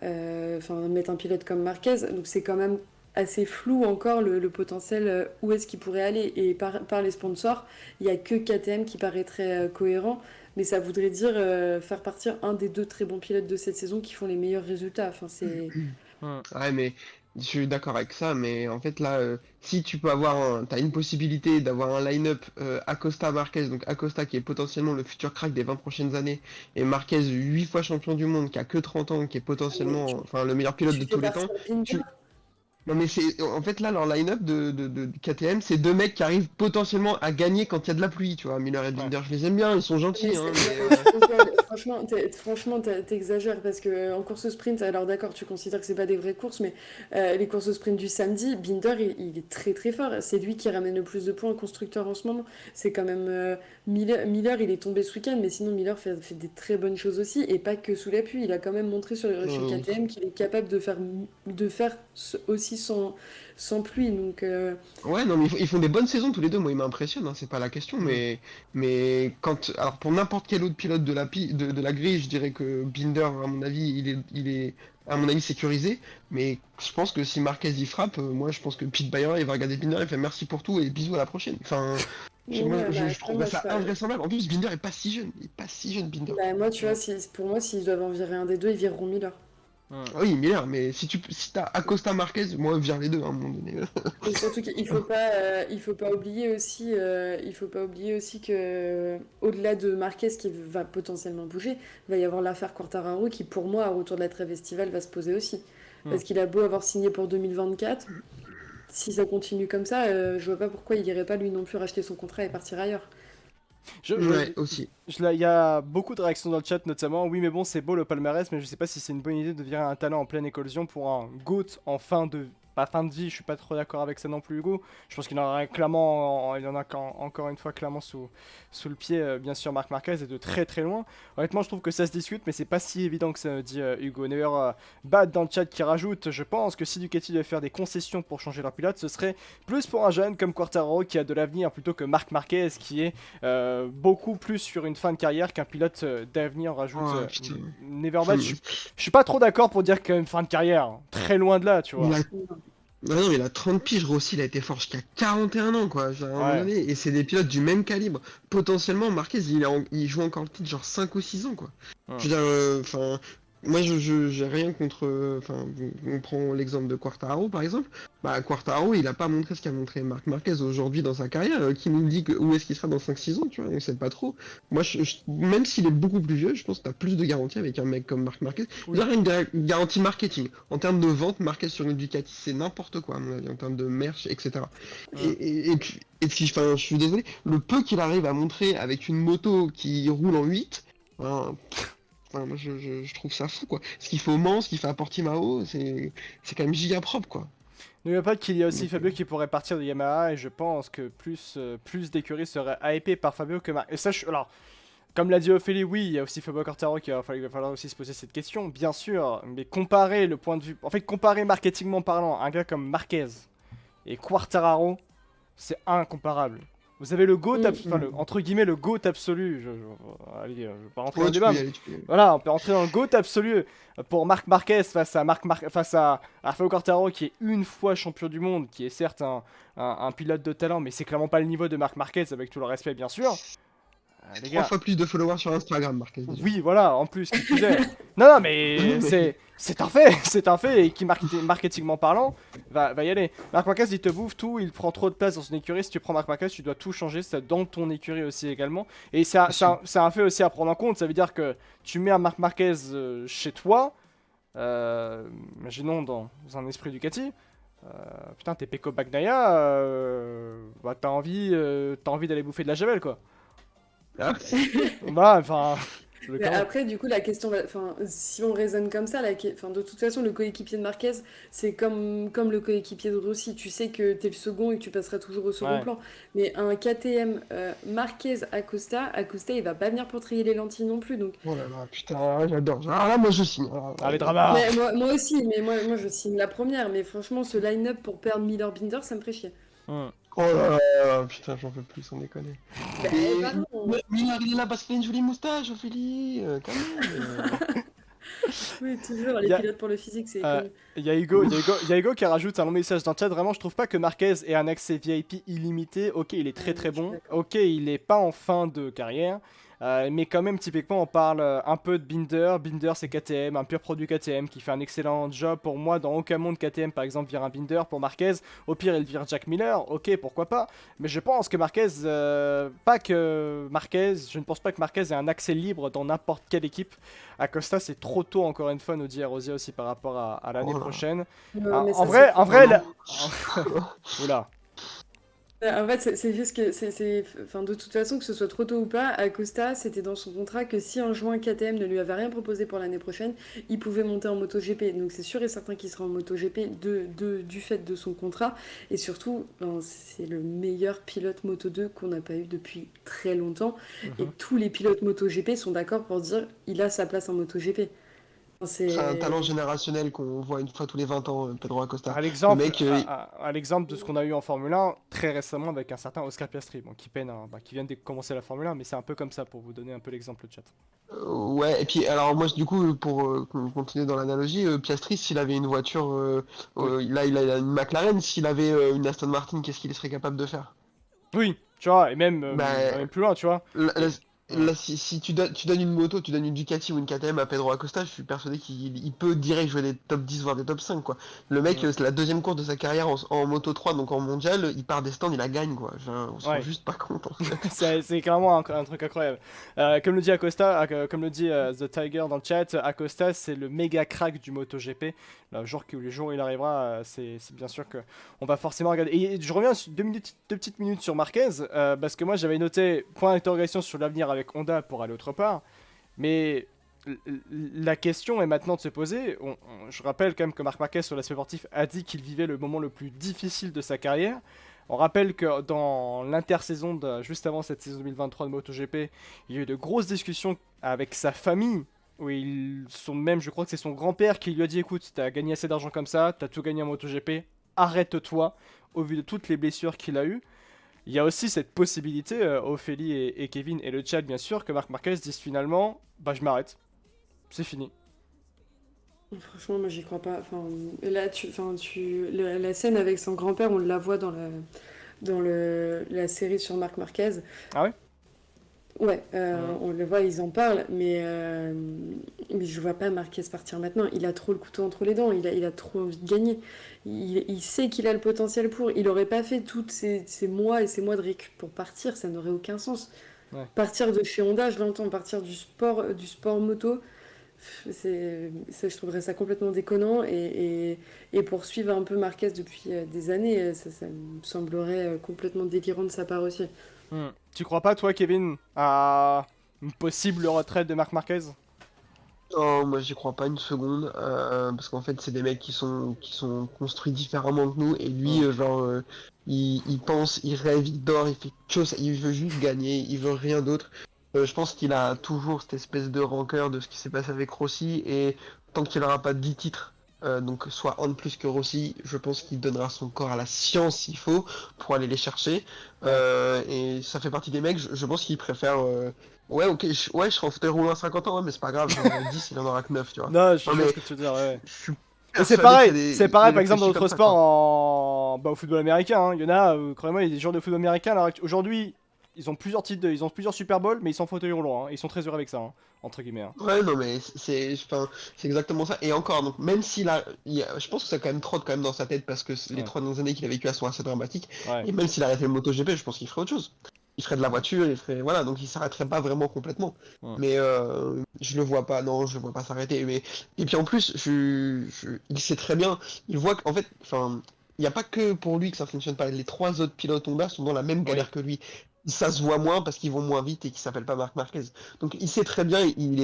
Enfin, mettre un pilote comme Marquez, donc c'est quand même assez flou encore le potentiel, où est-ce qu'il pourrait aller. Et par les sponsors, il n'y a que KTM qui paraîtrait cohérent, mais ça voudrait dire faire partir un des deux très bons pilotes de cette saison qui font les meilleurs résultats. Enfin, c'est. Hmm. Ouais, mais je suis d'accord avec ça, mais en fait là, si tu peux t'as une possibilité d'avoir un line-up Acosta Marquez, donc Acosta qui est potentiellement le futur crack des 20 prochaines années, et Marquez 8 fois champion du monde, qui a que 30 ans, qui est Mais potentiellement, enfin le meilleur pilote tu de fais tous les partir temps, Binder. tu... Non mais c'est, en fait là, leur line-up de KTM, c'est deux mecs qui arrivent potentiellement à gagner quand il y a de la pluie, tu vois, Miller et Ouais. Binder, je les aime bien, ils sont Mais gentils, hein, mais... je franchement, t'exagères parce que en course sprint, alors d'accord, tu considères que c'est pas des vraies courses, mais les courses sprint du samedi, Binder, il est très très fort. C'est lui qui ramène le plus de points en constructeur en ce moment. C'est quand même Miller, il est tombé ce week-end, mais sinon Miller fait des très bonnes choses aussi et pas que sous la pluie. Il a quand même montré chez KTM qu'il est capable de faire aussi sans pluie. Donc Ouais, non, mais ils font des bonnes saisons tous les deux. Moi, ils m'impressionnent, hein, c'est pas la question. Mais quand, alors pour n'importe quel autre pilote de la grille, je dirais que Binder, à mon avis, il est à mon avis sécurisé. Mais je pense que si Marquez y frappe, moi, je pense que Pete Bayer, il va regarder Binder, il fait merci pour tout et bisous à la prochaine. Enfin, moi, ouais, bah, je après, trouve ça invraisemblable. En plus, Binder est pas si jeune. Il est pas si jeune, Binder. bah, moi, tu vois, pour moi, s'ils doivent en virer un des deux, ils vireront Miller. Hmm. Oui, Miller, mais si t'as Acosta Marquez, moi, vire les deux à un moment donné. Et surtout il faut pas oublier aussi, que au-delà de Marquez qui va potentiellement bouger, il va y avoir l'affaire Quartararo qui, pour moi, au retour de la trêve estivale, va se poser aussi. Parce qu'il a beau avoir signé pour 2024, si ça continue comme ça, je vois pas pourquoi il irait pas lui non plus racheter son contrat et partir ailleurs. Ouais, aussi. Il y a beaucoup de réactions dans le chat, notamment. Oui, mais bon, c'est beau le palmarès, mais je sais pas si c'est une bonne idée de virer un talent en pleine éclosion pour un GOAT en fin de. Pas fin de vie, je suis pas trop d'accord avec ça non plus, Hugo. Je pense qu'il en a clairement, il en a encore une fois clairement sous le pied, bien sûr, Marc Marquez est de très très loin. Honnêtement, je trouve que ça se discute, mais c'est pas si évident que ça, dit Hugo. D'ailleurs, Bad dans le chat qui rajoute, je pense que si Ducati devait faire des concessions pour changer leur pilote, ce serait plus pour un jeune comme Quartararo qui a de l'avenir plutôt que Marc Marquez qui est beaucoup plus sur une fin de carrière qu'un pilote d'avenir, rajoute Neverbad. Je suis pas trop d'accord pour dire qu'une fin de carrière, très loin de là, tu vois. Bah non, mais il a 30 piges, Rossi, il a été fort jusqu'à 41 ans, quoi, à un moment donné, et c'est des pilotes du même calibre. Potentiellement, Marquez, il joue encore peut-être genre 5 ou 6 ans, quoi. Je veux dire, enfin, moi, j'ai rien contre, enfin, on prend l'exemple de Quartararo, par exemple. Bah, Quartararo, il a pas montré ce qu'a montré Marc Marquez aujourd'hui dans sa carrière, qui nous dit où est-ce qu'il sera dans 5-6 ans, tu vois, on sait pas trop. Moi, même s'il est beaucoup plus vieux, je pense que t'as plus de garantie avec un mec comme Marc Marquez. Oui. Il y aurait une garantie marketing. En termes de vente, Marquez sur une Ducati, c'est n'importe quoi, à mon avis, en termes de merch, etc. Et puis, enfin, je suis désolé, le peu qu'il arrive à montrer avec une moto qui roule en 8, enfin, moi, je trouve ça fou, quoi. Ce qu'il fait au Mans, ce qu'il fait à Portimao, c'est quand même giga propre, quoi. N'oubliez pas qu'il y a aussi Donc, Fabio qui pourrait partir de Yamaha et je pense que plus d'écuries seraient hypées par Fabio que Marc. Et ça, alors, comme l'a dit Ophélie, oui, il y a aussi Fabio Quartararo il va falloir aussi se poser cette question, bien sûr, mais comparer le point de vue, en fait, comparer marketingment parlant un gars comme Marquez et Quartararo, c'est incomparable. Vous avez le GOAT, entre guillemets, le GOAT absolu. Allez, je vais pas rentrer dans le débat. Voilà, on peut rentrer dans le GOAT absolu pour Marc Marquez face à Fabio Quartararo qui est une fois champion du monde, qui est certes un pilote de talent, mais c'est clairement pas le niveau de Marc Marquez, avec tout le respect, bien sûr. Les 3 fois plus de followers sur Instagram, Marquez. Déjà. Oui, voilà, en plus, qui plus est. Non, mais c'est un fait, et qui, marketingment parlant, va y aller. Marc Marquez, il te bouffe tout, il prend trop de place dans son écurie. Si tu prends Marc Marquez, tu dois tout changer, c'est dans ton écurie aussi également. Et c'est un fait aussi à prendre en compte, ça veut dire que tu mets un Marc Marquez chez toi, imaginons dans un esprit Ducati, putain, t'es Pecco Bagnaia, bah, t'as envie d'aller bouffer de la javel, quoi. Bah, enfin. Après, du coup, la question, si on raisonne comme ça, de toute façon, le coéquipier de Marquez, c'est comme le coéquipier de Rossi. Tu sais que t'es le second et que tu passeras toujours au second plan. Mais un KTM Marquez Acosta, il va pas venir pour trier les lentilles non plus. Donc... Oh là là, putain, j'adore. Alors là, moi je signe. Allez, drama. Moi aussi, mais moi je signe la première. Mais franchement, ce line-up pour perdre Miller Binder, ça me ferait chier. Oh là là, putain, j'en peux plus, sans déconner. Miller, il est là parce qu'il a une jolie moustache, Ophélie, quand même. Oui, toujours, les pilotes pour le physique, c'est cool. Il y a Hugo qui rajoute un long message dans le chat. Vraiment, je trouve pas que Marquez ait un accès VIP illimité. Ok, il est très très bon. Ok, il est pas en fin de carrière. Mais quand même, typiquement, on parle un peu de Binder. Binder, c'est KTM, un pur produit KTM qui fait un excellent job. Pour moi, dans aucun monde, KTM, par exemple, vire un Binder. Pour Marquez, au pire, il vire Jack Miller. Ok, pourquoi pas. Mais je pense que Marquez, je ne pense pas que Marquez ait un accès libre dans n'importe quelle équipe. Acosta, c'est trop tôt, encore une fois, nous dit Rosier aussi par rapport à l'année prochaine. En vrai, Oula. En fait, c'est juste que enfin, de toute façon, que ce soit trop tôt ou pas, Acosta, c'était dans son contrat que si en juin KTM ne lui avait rien proposé pour l'année prochaine, il pouvait monter en MotoGP. Donc c'est sûr et certain qu'il sera en MotoGP du fait de son contrat. Et surtout, ben, c'est le meilleur pilote Moto2 qu'on n'a pas eu depuis très longtemps. Et Mhm. tous les pilotes MotoGP sont d'accord pour dire il a sa place en MotoGP. Enfin, C'est un c'est talent générationnel qu'on voit une fois tous les 20 ans, Pedro Acosta. À Le l'exemple, mec, à l'exemple de ce qu'on a eu en Formule 1 très récemment avec un certain Oscar Piastri, bon, qui peine, qui vient de commencer la Formule 1, mais c'est un peu comme ça pour vous donner un peu l'exemple de chat. ouais, et puis alors moi du coup pour continuer dans l'analogie, Piastri s'il avait une voiture, Oui. là il a une McLaren, s'il avait une Aston Martin, qu'est-ce qu'il serait capable de faire? Oui, tu vois, et même, Bah même plus loin, tu vois. là, Et- ouais. si tu donnes une moto, tu donnes une Ducati ou une KTM à Pedro Acosta, je suis persuadé qu'il peut direct jouer des top 10 voire des top 5 quoi. Le mec, Mm. c'est la deuxième course de sa carrière en Moto 3 donc en mondial, il part des stands, il la gagne quoi. On se rend Ouais. juste pas compte en fait. C'est clairement un truc incroyable. Comme le dit Acosta, comme le dit The Tiger dans le chat, Acosta c'est le méga crack du MotoGP. Le jour où il arrivera, c'est bien sûr que on va forcément regarder. Et je reviens sur 2 petites minutes sur Marquez, parce que moi j'avais noté point d'interrogation sur l'avenir avec Honda pour aller autre part. Mais la question est maintenant de se poser. Je rappelle quand même que Marc Marquez sur l'aspect sportif a dit qu'il vivait le moment le plus difficile de sa carrière. On rappelle que dans l'intersaison juste avant cette saison 2023 de MotoGP, il y a eu de grosses discussions avec sa famille, où ils sont même, je crois que c'est son grand-père qui lui a dit écoute, t'as gagné assez d'argent comme ça, t'as tout gagné en MotoGP, arrête-toi, au vu de toutes les blessures qu'il a eues. Il y a aussi cette possibilité, Ophélie et Kevin et le chat bien sûr, que Marc Marquez dise finalement bah je m'arrête, c'est fini. Franchement, moi j'y crois pas. Enfin, là, la scène avec son grand-père, on la voit la série sur Marc Marquez. Ah ouais. Ouais, Mhm. on le voit, ils en parlent, mais je vois pas Marquez partir maintenant. Il a trop le couteau entre les dents, il a trop envie de gagner. Il sait qu'il a le potentiel pour. Il aurait pas fait toutes ces mois et ces mois de récup pour partir, ça n'aurait aucun sens. Ouais. Partir de chez Honda, je l'entends, partir du sport moto, je trouverais ça complètement déconnant et poursuivre un peu Marquez depuis des années, ça me semblerait complètement délirant de sa part aussi. Tu crois pas toi Kevin à une possible retraite de Marc Marquez? Non, moi j'y crois pas une seconde, parce qu'en fait c'est des mecs qui sont construits différemment que nous, et lui, Mhm. il pense, il rêve, il dort, il fait que ça, il veut juste gagner, il veut rien d'autre. Je pense qu'il a toujours cette espèce de rancœur de ce qui s'est passé avec Rossi, et tant qu'il aura pas 10 titres, donc soit un de plus que Rossi, je pense qu'il donnera son corps à la science s'il faut, pour aller les chercher. Ouais. Et ça fait partie des mecs, je pense qu'il préfère... Ouais, ok, ouais, je serai en fauteuil roulant à 50 ans, ouais, mais c'est pas grave, j'en aurai 10, il en aura que 9, tu vois. Non, je Non, vois ce mais que tu veux dire, ouais. je suis Et c'est persuadé pareil, qu'il y a c'est il pareil par exemple dans réfléchit comme d'autres ça, sports quoi. au football américain, hein. Il y en a, croyez-moi, il y a des joueurs de football américain aujourd'hui, ils ont plusieurs titres, ils ont plusieurs Super Bowl, mais ils sont en fauteuil roulant, hein. Ils sont très heureux avec ça, hein, entre guillemets, hein. Ouais, non, mais enfin, c'est exactement ça. Et encore, donc, même s'il a, je pense que ça quand même trotte quand même dans sa tête parce que les Ouais, 3 dernières années qu'il a vécues elles sont assez dramatiques. ouais. Et même s'il arrêtait le MotoGP, je pense qu'il ferait autre chose. Il ferait de la Mm, voiture, il ferait, voilà, donc il s'arrêterait pas vraiment complètement. mm. Mais je le vois pas, non, je le vois pas s'arrêter. Mais et puis en plus, il sait très bien, il voit qu'en fait, enfin, il n'y a pas que pour lui que ça fonctionne pas. Les 3 autres pilotes Honda sont dans la même Oui. galère que lui. Ça se voit moins parce qu'ils vont moins vite et qu'ils s'appellent pas Marc Marquez. Donc il sait très bien, il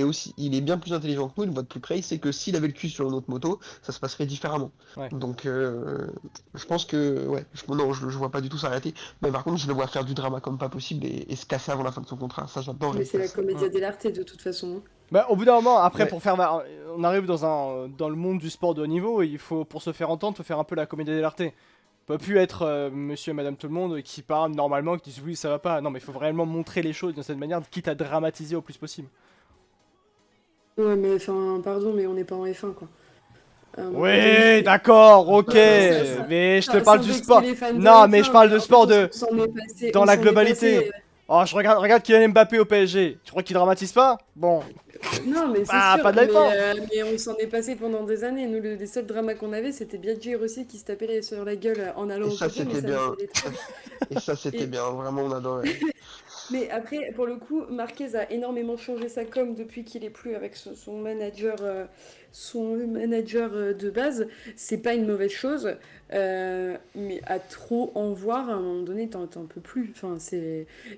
est bien plus intelligent que nous, il voit de plus près, il sait que s'il avait le cul sur une autre moto, ça se passerait différemment. Ouais. Donc je pense que ouais, non, je vois pas du tout s'arrêter. Mais par contre, je le vois faire du drama comme pas possible et se casser avant la fin de son contrat. Ça, Mais j'adorerais c'est qu'il la fasse ça. Mm. commedia dell'arte de toute façon, hein. Bah, au bout d'un moment, après, Ouais. on arrive dans le monde du sport de haut niveau, et il faut, pour se faire entendre, faut faire un peu la comédie dell'arte. On peut plus être monsieur et madame tout le monde qui parlent normalement, qui disent oui, ça va pas. Non, mais il faut vraiment montrer les choses de cette manière, quitte à dramatiser au plus possible. Ouais, mais enfin, pardon, mais on n'est pas en F1, quoi. À un moment Oui, donné. d'accord, ok, Non, mais mais je te parle sans du vexer sport. les fans de Non, mais je F1, parle mais de en fait, sport de on s'en est passé, dans on la s'en est passé. globalité. Oh, regarde Kylian Mbappé au PSG. Tu crois qu'il dramatise pas? Bon, Non, mais c'est bah, sûr, pas de la F1. mais on s'en est passé pendant des années. Nous, les seuls dramas qu'on avait, c'était Biaggi et Rossi qui se tapaient sur la gueule en Et allant au ça, podium, mais c'était ça nous bien. allait très bien. Et ça, c'était Et, bien. Vraiment, on adorait. mais après, pour le coup, Marquez a énormément changé sa com depuis qu'il est plus avec son manager de base. C'est pas une mauvaise chose. Mais à trop en voir, à un moment donné, t'en peux plus. Enfin,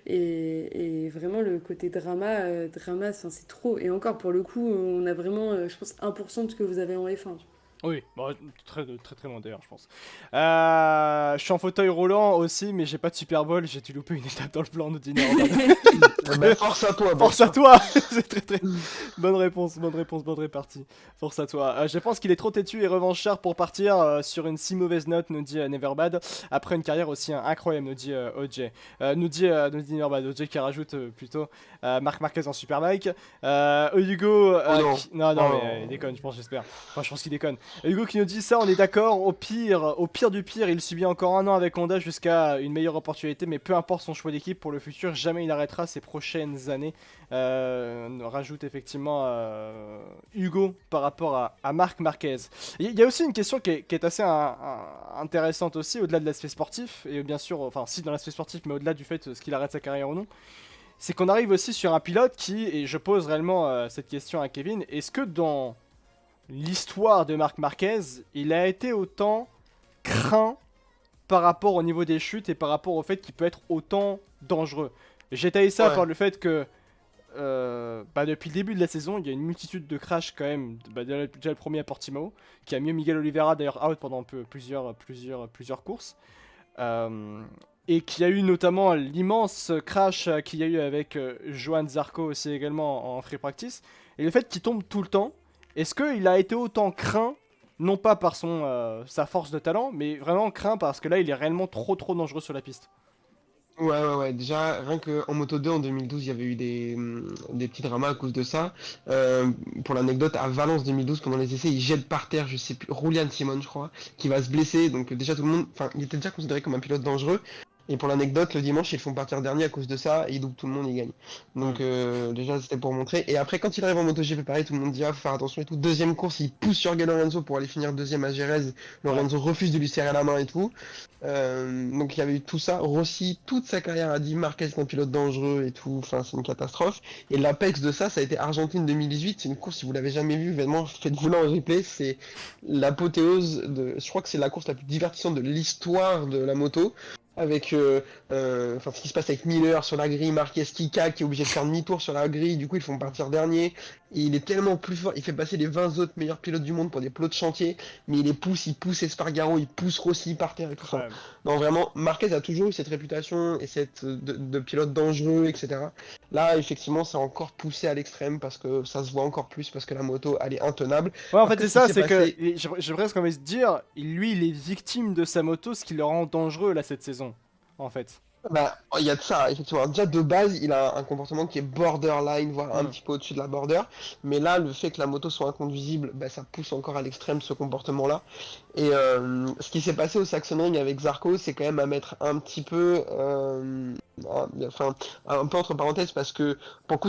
et vraiment, le côté drama, enfin, c'est trop. Et encore, pour le coup, on a vraiment, je pense, 1% de ce que vous avez en F1. Oui, bon, très très très loin d'ailleurs, je pense. Je suis en fauteuil roulant aussi, mais j'ai pas de Super Bowl, j'ai dû louper une étape dans le plan de dîner. Force à toi, Force à toi. C'est très très bonne réponse, bonne répartie. Force à toi. Je pense qu'il est trop têtu et revanchard pour partir sur une si mauvaise note, nous dit Neverbad. Après une carrière aussi incroyable, nous dit OJ. Nous dit Neverbad, OJ qui rajoute plutôt Marc Marquez en Superbike. Hugo, Oh non. non, Oh. mais il déconne, j'espère. Enfin, je pense qu'il déconne. Hugo qui nous dit ça, on est d'accord. Au pire du pire, il subit encore un an avec Honda jusqu'à une meilleure opportunité, mais peu importe son choix d'équipe pour le futur, jamais il arrêtera ses prochaines années. Rajoute effectivement Hugo par rapport à Marc Marquez. Il y a aussi une question qui est assez intéressante aussi, au-delà de l'aspect sportif, et bien sûr, enfin si dans l'aspect sportif, mais au-delà du fait ce qu'il arrête sa carrière ou non. C'est qu'on arrive aussi sur un pilote qui, et je pose réellement cette question à Kevin, est-ce que dans l'histoire de Marc Marquez, il a été autant craint par rapport au niveau des chutes et par rapport au fait qu'il peut être autant dangereux? J'ai taillé ça Ouais. par le fait que depuis le début de la saison, il y a une multitude de crashs quand même. Déjà le premier à Portimao, qui a mis Miguel Oliveira d'ailleurs out pendant plusieurs courses. Euh, et qui a eu notamment l'immense crash qu'il y a eu avec Johan Zarco aussi également en free practice. Et le fait qu'il tombe tout le temps, est-ce qu'il a été autant craint, non pas par sa force de talent, mais vraiment craint parce que là il est réellement trop dangereux sur la piste? Ouais. Déjà, rien qu'en Moto 2 en 2012, il y avait eu des petits dramas à cause de ça. Pour l'anecdote, à Valence 2012, pendant les essais, il jette par terre, je sais plus, Julian Simon, je crois, qui va se blesser. Donc déjà tout le monde, enfin, il était déjà considéré comme un pilote dangereux. Et pour l'anecdote, le dimanche, ils le font partir dernier à cause de ça, et il double tout le monde, il gagne. Donc déjà, c'était pour montrer. Et après, quand il arrive en MotoGP, pareil, tout le monde dit, ah, faut faire attention et tout. Deuxième course, il pousse Jorge Lorenzo pour aller finir deuxième à Jerez. Lorenzo refuse de lui serrer la main et tout. Donc il y avait eu tout ça. Rossi, toute sa carrière a dit Marquez est un pilote dangereux et tout. Enfin, c'est une catastrophe. Et l'apex de ça, ça a été Argentine 2018. C'est une course, si vous l'avez jamais vue, vraiment, faites-vous-la en replay. C'est l'apothéose de. Je crois que c'est la course la plus divertissante de l'histoire de la moto. Avec ce qui se passe avec Miller sur la grille, Marquez qui est obligé de faire demi-tour sur la grille, du coup ils font partir dernier, et il est tellement plus fort, il fait passer les 20 autres meilleurs pilotes du monde pour des plots de chantier, mais il pousse Espargaro, il pousse Rossi par terre et tout ça. Non vraiment, Marquez a toujours eu cette réputation et de pilote dangereux, etc. Là effectivement c'est encore poussé à l'extrême parce que ça se voit encore plus, parce que la moto elle est intenable. Ouais, en fait, Après, c'est ce qui ça, s'est c'est passé- que j'ai presque envie de dire, lui, il est victime de sa moto, ce qui le rend dangereux là cette saison, en fait. Bah, il y a de ça, effectivement. Déjà, de base, il a un comportement qui est borderline, voire un Mm. petit peu au-dessus de la border. Mais là, le fait que la moto soit inconduisible, bah, ça pousse encore à l'extrême ce comportement-là. Et ce qui s'est passé au Sachsenring avec Zarco, c'est quand même à mettre un petit peu, un peu entre parenthèses, parce que pour le coup,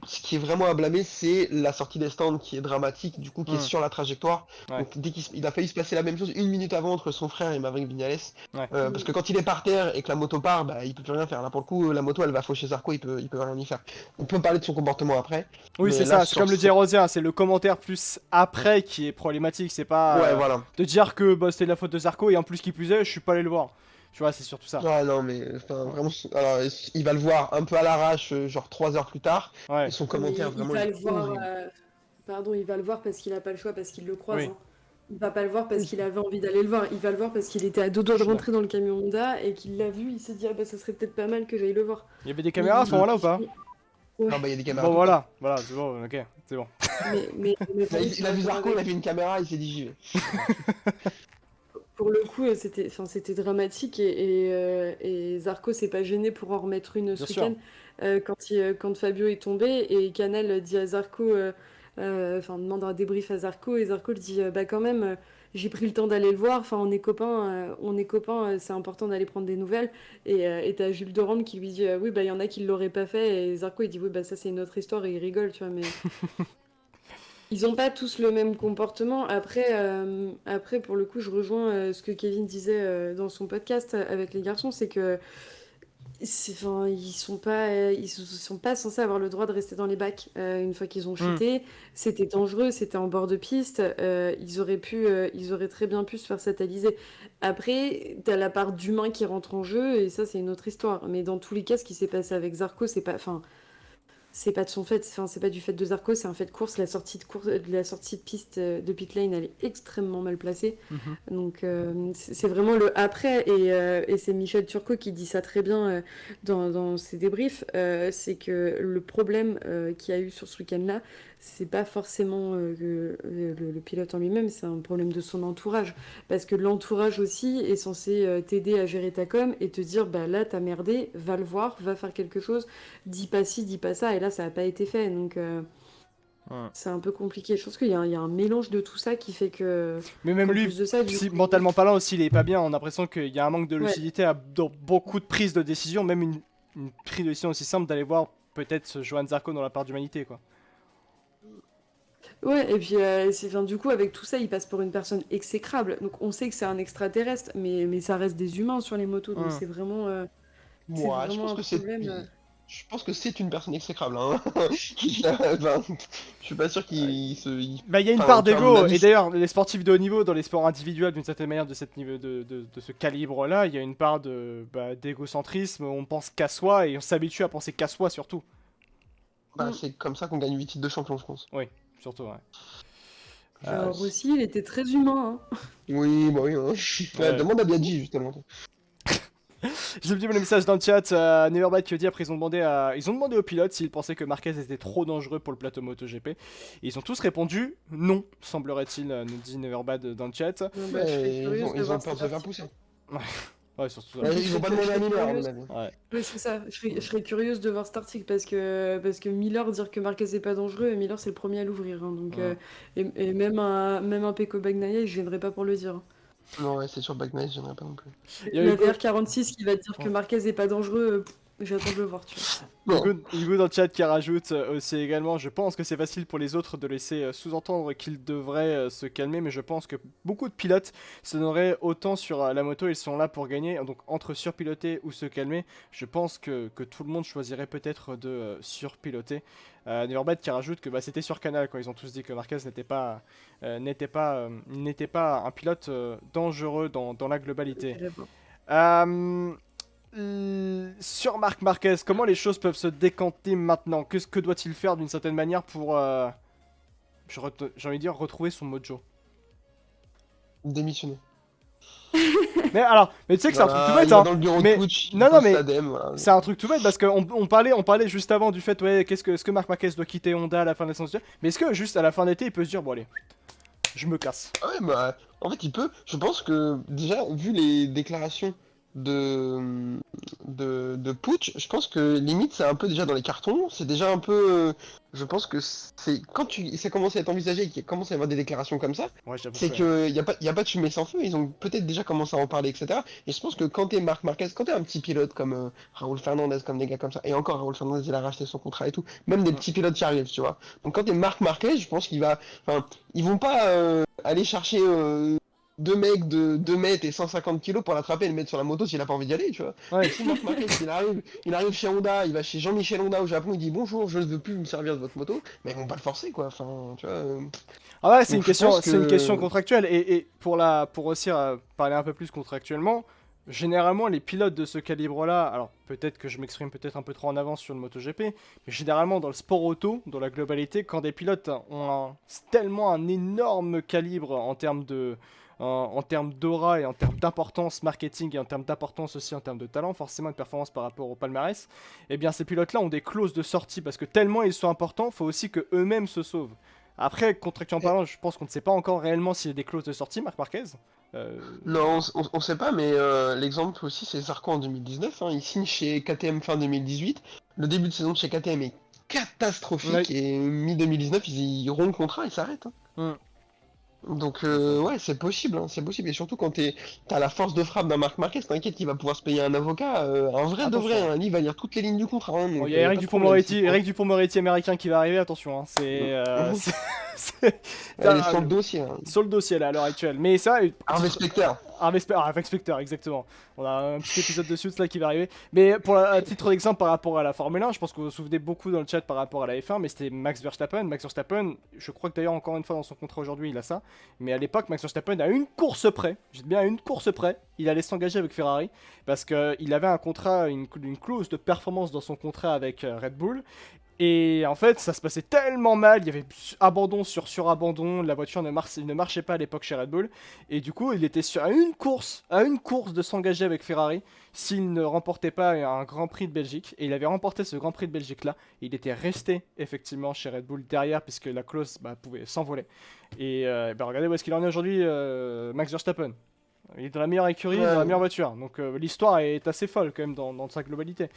ce qui est vraiment à blâmer, c'est la sortie des stands qui est dramatique, du coup, qui est Mm. sur la trajectoire. Ouais. Donc, dès il a failli se passer la même chose une minute avant entre son frère et Maverick Viñales. Ouais. Parce que quand il est par terre et que la moto part, bah, il peut plus rien faire. Là, pour le coup, la moto, elle va faucher Zarco, il peut rien y faire. On peut parler de son comportement après. Oui, Mais c'est là, ça, c'est comme le dit Rosien, c'est le commentaire plus après qui est problématique, c'est pas Ouais, voilà. de dire que bah, c'était de la faute de Zarco et en plus qui plus est, je suis pas allé le voir. Tu vois, c'est surtout ça. Ouais, non, mais enfin, vraiment, alors, il va le voir un peu à l'arrache, genre 3 heures plus tard. Et Ouais, son Mais commentaire, il vraiment, va il le est voir, horrible. pardon, il va le voir parce qu'il a pas le choix, parce qu'il le croise, oui, hein. Il va pas le voir parce Oui. qu'il avait envie d'aller le voir. Il va le voir parce qu'il était à deux doigts je de suis d'accord. rentrer dans le camion Honda et qu'il l'a vu. Il s'est dit, ah bah ça serait peut-être pas mal que j'aille le voir. Il y avait des Mais caméras à ce moment-là ou pas? Ouais. Non, bah, il y a des caméras Bon, tout le temps. voilà, c'est bon, ok, c'est bon. Mais par contre, Il a vu Zarco, il a avec- vu une caméra, il s'est dit j'y vais. pour le coup, c'était dramatique et Zarco s'est pas gêné pour en remettre une Bien ce sûr. week-end quand Fabio est tombé et Canal dit à Zarco, demande un débrief à Zarco et Zarco le dit bah quand même j'ai pris le temps d'aller le voir, enfin on est copains, c'est important d'aller prendre des nouvelles et t'as Jules Dorand qui lui dit oui bah il y en a qui l'auraient pas fait et Zarco il dit oui bah ça c'est une autre histoire et il rigole tu vois mais ils ont pas tous le même comportement. Après, pour le coup, je rejoins ce que Kevin disait dans son podcast avec les garçons, c'est que Enfin, ils sont pas censés avoir le droit de rester dans les bacs une fois qu'ils ont Hmm. chuté. C'était dangereux, c'était en bord de piste. Ils auraient très bien pu se faire satelliser. Après, t'as la part d'humain qui rentre en jeu et ça, c'est une autre histoire. Mais dans tous les cas, ce qui s'est passé avec Zarco, c'est pas de son fait, enfin, c'est pas du fait de Zarco, c'est un fait de course. La sortie de piste de pit lane, elle est extrêmement mal placée. Mhm. Donc c'est vraiment le après, et c'est Michel Turcot qui dit ça très bien dans ses débriefs, c'est que le problème qu'il y a eu sur ce week-end-là, c'est pas forcément le pilote en lui-même, c'est un problème de son entourage. Parce que l'entourage aussi est censé t'aider à gérer ta com et te dire, bah là t'as merdé, va le voir, va faire quelque chose, dis pas ci, dis pas ça, et là ça n'a pas été fait. Donc Ouais. c'est un peu compliqué. Je pense qu'il y a un mélange de tout ça qui fait que... Mais même Qu'en lui, plus de ça, du si, coup, mentalement parlant aussi, il est pas bien. On a l'impression qu'il y a un manque de ouais, lucidité dans beaucoup de prises de décision, même une prise de décision aussi simple d'aller voir peut-être ce Johan Zarco dans la part d'humanité, quoi. ouais, et puis enfin, du coup, avec tout ça, il passe pour une personne exécrable. Donc on sait que c'est un extraterrestre, mais ça reste des humains sur les motos, donc Hmm. c'est Moi, je vraiment pense un que c'est. problème. Je pense que c'est une personne exécrable, hein. Enfin, je suis pas sûr qu'il se. Bah, il y a une Enfin, part tu vois, à mon d'ego, et avis. d'ailleurs, les sportifs de haut niveau, dans les sports individuels, d'une certaine manière, de, cette niveau, de ce calibre-là, il y a une part d'égocentrisme, on pense qu'à soi, et on s'habitue à penser qu'à soi, surtout. Bah, Mm. c'est comme ça qu'on gagne 8 titres de champion, je pense. Oui, surtout, ouais. Alors Rossi, il était très humain, hein. Oui, bah oui, hein. Ouais, Ouais. demande à Biaggi, justement. J'ai oublié le message dans le chat, Neverbite qui dit après ils ont demandé aux pilotes s'ils pensaient que Marquez était trop dangereux pour le plateau MotoGP. Et ils ont tous répondu non, semblerait-il, nous dit Neverbite dans le chat. Bah, je serais Ouais, curieuse de ils ont voir peur de cet se faire article. pousser. Ouais, surtout ça. Ouais, Je ils ont serais, pas cu- je demandé à serais Miller, à mon curieuse. avis. Ouais. Oui, c'est ça. Je serais curieuse de voir cet article parce que Miller, dire que Marquez est pas dangereux, et Miller, c'est le premier à l'ouvrir, hein. Donc, Mm. et même un Pecco Bagnaia, je viendrai pas pour le dire, hein. Non, ouais, c'est sûr, Back Nice, j'aimerais pas non plus. Il y a La Hugo. VR46 qui va te dire que Ouais. Marquez est pas dangereux, j'attends de le voir, tu vois. Non. Hugo dans le chat qui rajoute aussi également, je pense que c'est facile pour les autres de laisser sous-entendre qu'ils devraient se calmer, mais je pense que beaucoup de pilotes se donneraient autant sur la moto, ils sont là pour gagner, donc entre surpiloter ou se calmer, je pense que tout le monde choisirait peut-être de surpiloter. Neverbad qui rajoute que bah, c'était sur Canal, quoi. Ils ont tous dit que Marquez n'était pas un pilote dangereux dans la Je globalité. dirais pas. Euh, Sur Marc Marquez, comment les choses peuvent se décanter maintenant? Que doit-il faire d'une certaine manière pour, j'ai envie de dire, retrouver son mojo? Démissionner. Mais tu sais que c'est un truc tout Voilà, bête, il va hein. dans le bureau de Mais coach, il non, pose mais sa dème, voilà. c'est un truc tout bête parce on parlait juste avant du fait, ouais, est-ce que Marc Marquez doit quitter Honda à la fin de la saison? Mais est-ce que juste à la fin d'été, il peut se dire, bon allez, je me casse? Ah ouais, bah, en fait, il peut. Je pense que, déjà, vu les déclarations de Pooch, je pense que limite, c'est un peu déjà dans les cartons. C'est déjà un peu. Je pense que c'est. Quand ça commence à être envisagé et qu'il commence à y avoir des déclarations comme ça, Ouais, j'avoue c'est que. que y a pas de fumée sans feu. Ils ont peut-être déjà commencé à en parler, etc. Et je pense que quand t'es Marc Marquez, quand t'es un petit pilote comme Raoul Fernandez, comme des gars comme ça, et encore Raoul Fernandez, il a racheté son contrat et tout, même des Mm. petits pilotes qui arrivent, tu vois. Donc quand t'es Marc Marquez, je pense qu'il va. Enfin, ils vont pas aller chercher deux mecs de 2 mètres et 150 kilos pour l'attraper et le mettre sur la moto s'il a pas envie d'y aller, tu vois. Ouais. Donc si Marc Marquez, il arrive chez Honda, il va chez Jean-Michel Honda au Japon, il dit bonjour, je ne veux plus me servir de votre moto, mais ils vont pas le forcer, quoi. Enfin, tu vois. Ah ouais, Donc je pense c'est une question que. contractuelle. Et pour aussi parler un peu plus contractuellement, généralement les pilotes de ce calibre-là, alors peut-être que je m'exprime peut-être un peu trop en avance sur le MotoGP, mais généralement dans le sport auto, dans la globalité, quand des pilotes ont tellement un énorme calibre en termes d'aura et en termes d'importance marketing et en termes d'importance aussi en termes de talent, forcément de performance par rapport au palmarès, eh bien ces pilotes-là ont des clauses de sortie parce que tellement ils sont importants, il faut aussi que eux-mêmes se sauvent. Après, contractuellement parlant, je pense qu'on ne sait pas encore réellement s'il y a des clauses de sortie, Marc Marquez. Euh, Non, on sait pas, mais l'exemple aussi, c'est Zarco en 2019. Hein, il signe chez KTM fin 2018. Le début de saison de chez KTM est ouais. catastrophique et mi-2019, ils rompent le contrat et s'arrêtent. Hein. Hmm. Donc ouais, c'est possible, hein, c'est possible. Et surtout quand t'as la force de frappe d'un Marc Marquez, t'inquiète qu'il va pouvoir se payer un avocat, un vrai de vrai. Attention. Hein, lui, il va lire toutes les lignes du contrat, hein, Bon, donc il y a y a pas de problème. Eric Dupond-Moretti américain qui va arriver, attention. Hein. Mhm. C'est- Elle est sur le dossier. Hein. sur le dossier là à l'heure actuelle. Mais ça, Harvey Specter. Harvey Specter, exactement. On a un petit épisode de Suits là qui va arriver. Mais à titre d'exemple par rapport à la Formule 1, je pense que vous vous souvenez beaucoup dans le chat par rapport à la F1, mais c'était Max Verstappen. Max Verstappen, je crois que d'ailleurs encore une fois dans son contrat aujourd'hui il a ça. Mais à l'époque, Max Verstappen à une course près, je dis bien à une course près, il allait s'engager avec Ferrari parce qu'il avait un contrat, une clause de performance dans son contrat avec Red Bull. Et en fait, ça se passait tellement mal, il y avait abandon sur surabandon, la voiture ne marchait pas à l'époque chez Red Bull. Et du coup, il était à une course de s'engager avec Ferrari s'il ne remportait pas un Grand Prix de Belgique. Et il avait remporté ce Grand Prix de Belgique-là. Il était resté effectivement chez Red Bull derrière, puisque la clause pouvait s'envoler. Et regardez où est-ce qu'il en est aujourd'hui, Max Verstappen. Il est dans la meilleure écurie, dans la meilleure voiture. Donc l'histoire est assez folle quand même dans sa globalité.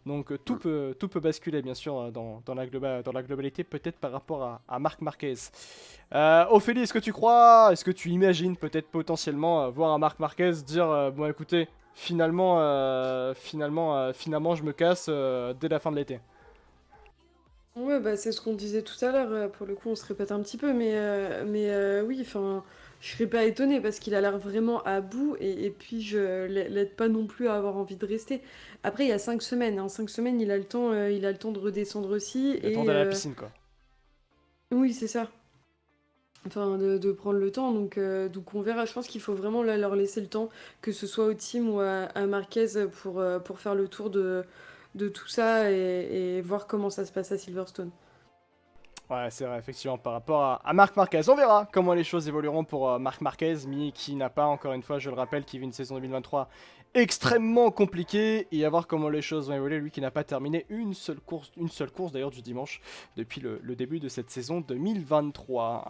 Donc tout peut basculer bien sûr dans la globalité, peut-être par rapport à Marc Marquez. Ophélie, est-ce que tu crois, est-ce que tu imagines peut-être potentiellement voir un Marc Marquez dire bon écoutez, finalement je me casse dès la fin de l'été. Ouais, bah, c'est ce qu'on disait tout à l'heure. Pour le coup, on se répète un petit peu, mais oui, enfin, je serais pas étonnée parce qu'il a l'air vraiment à bout et puis je l'aide pas non plus à avoir envie de rester. Après, il y a 5 semaines. En 5 semaines, il a le temps de redescendre aussi Le temps d'aller à la piscine quoi. oui, c'est ça. Enfin, de prendre le temps. Donc on verra. Je pense qu'il faut vraiment là, leur laisser le temps, que ce soit au team ou à Marquez pour faire le tour de tout ça et voir comment ça se passe à Silverstone. Ouais, c'est vrai, effectivement, par rapport à Marc Marquez. On verra comment les choses évolueront pour Marc Marquez, mais qui n'a pas, encore une fois, je le rappelle, qui vit une saison 2023 extrêmement compliquée, et à voir comment les choses vont évoluer. Lui qui n'a pas terminé une seule course d'ailleurs du dimanche, depuis le début de cette saison 2023.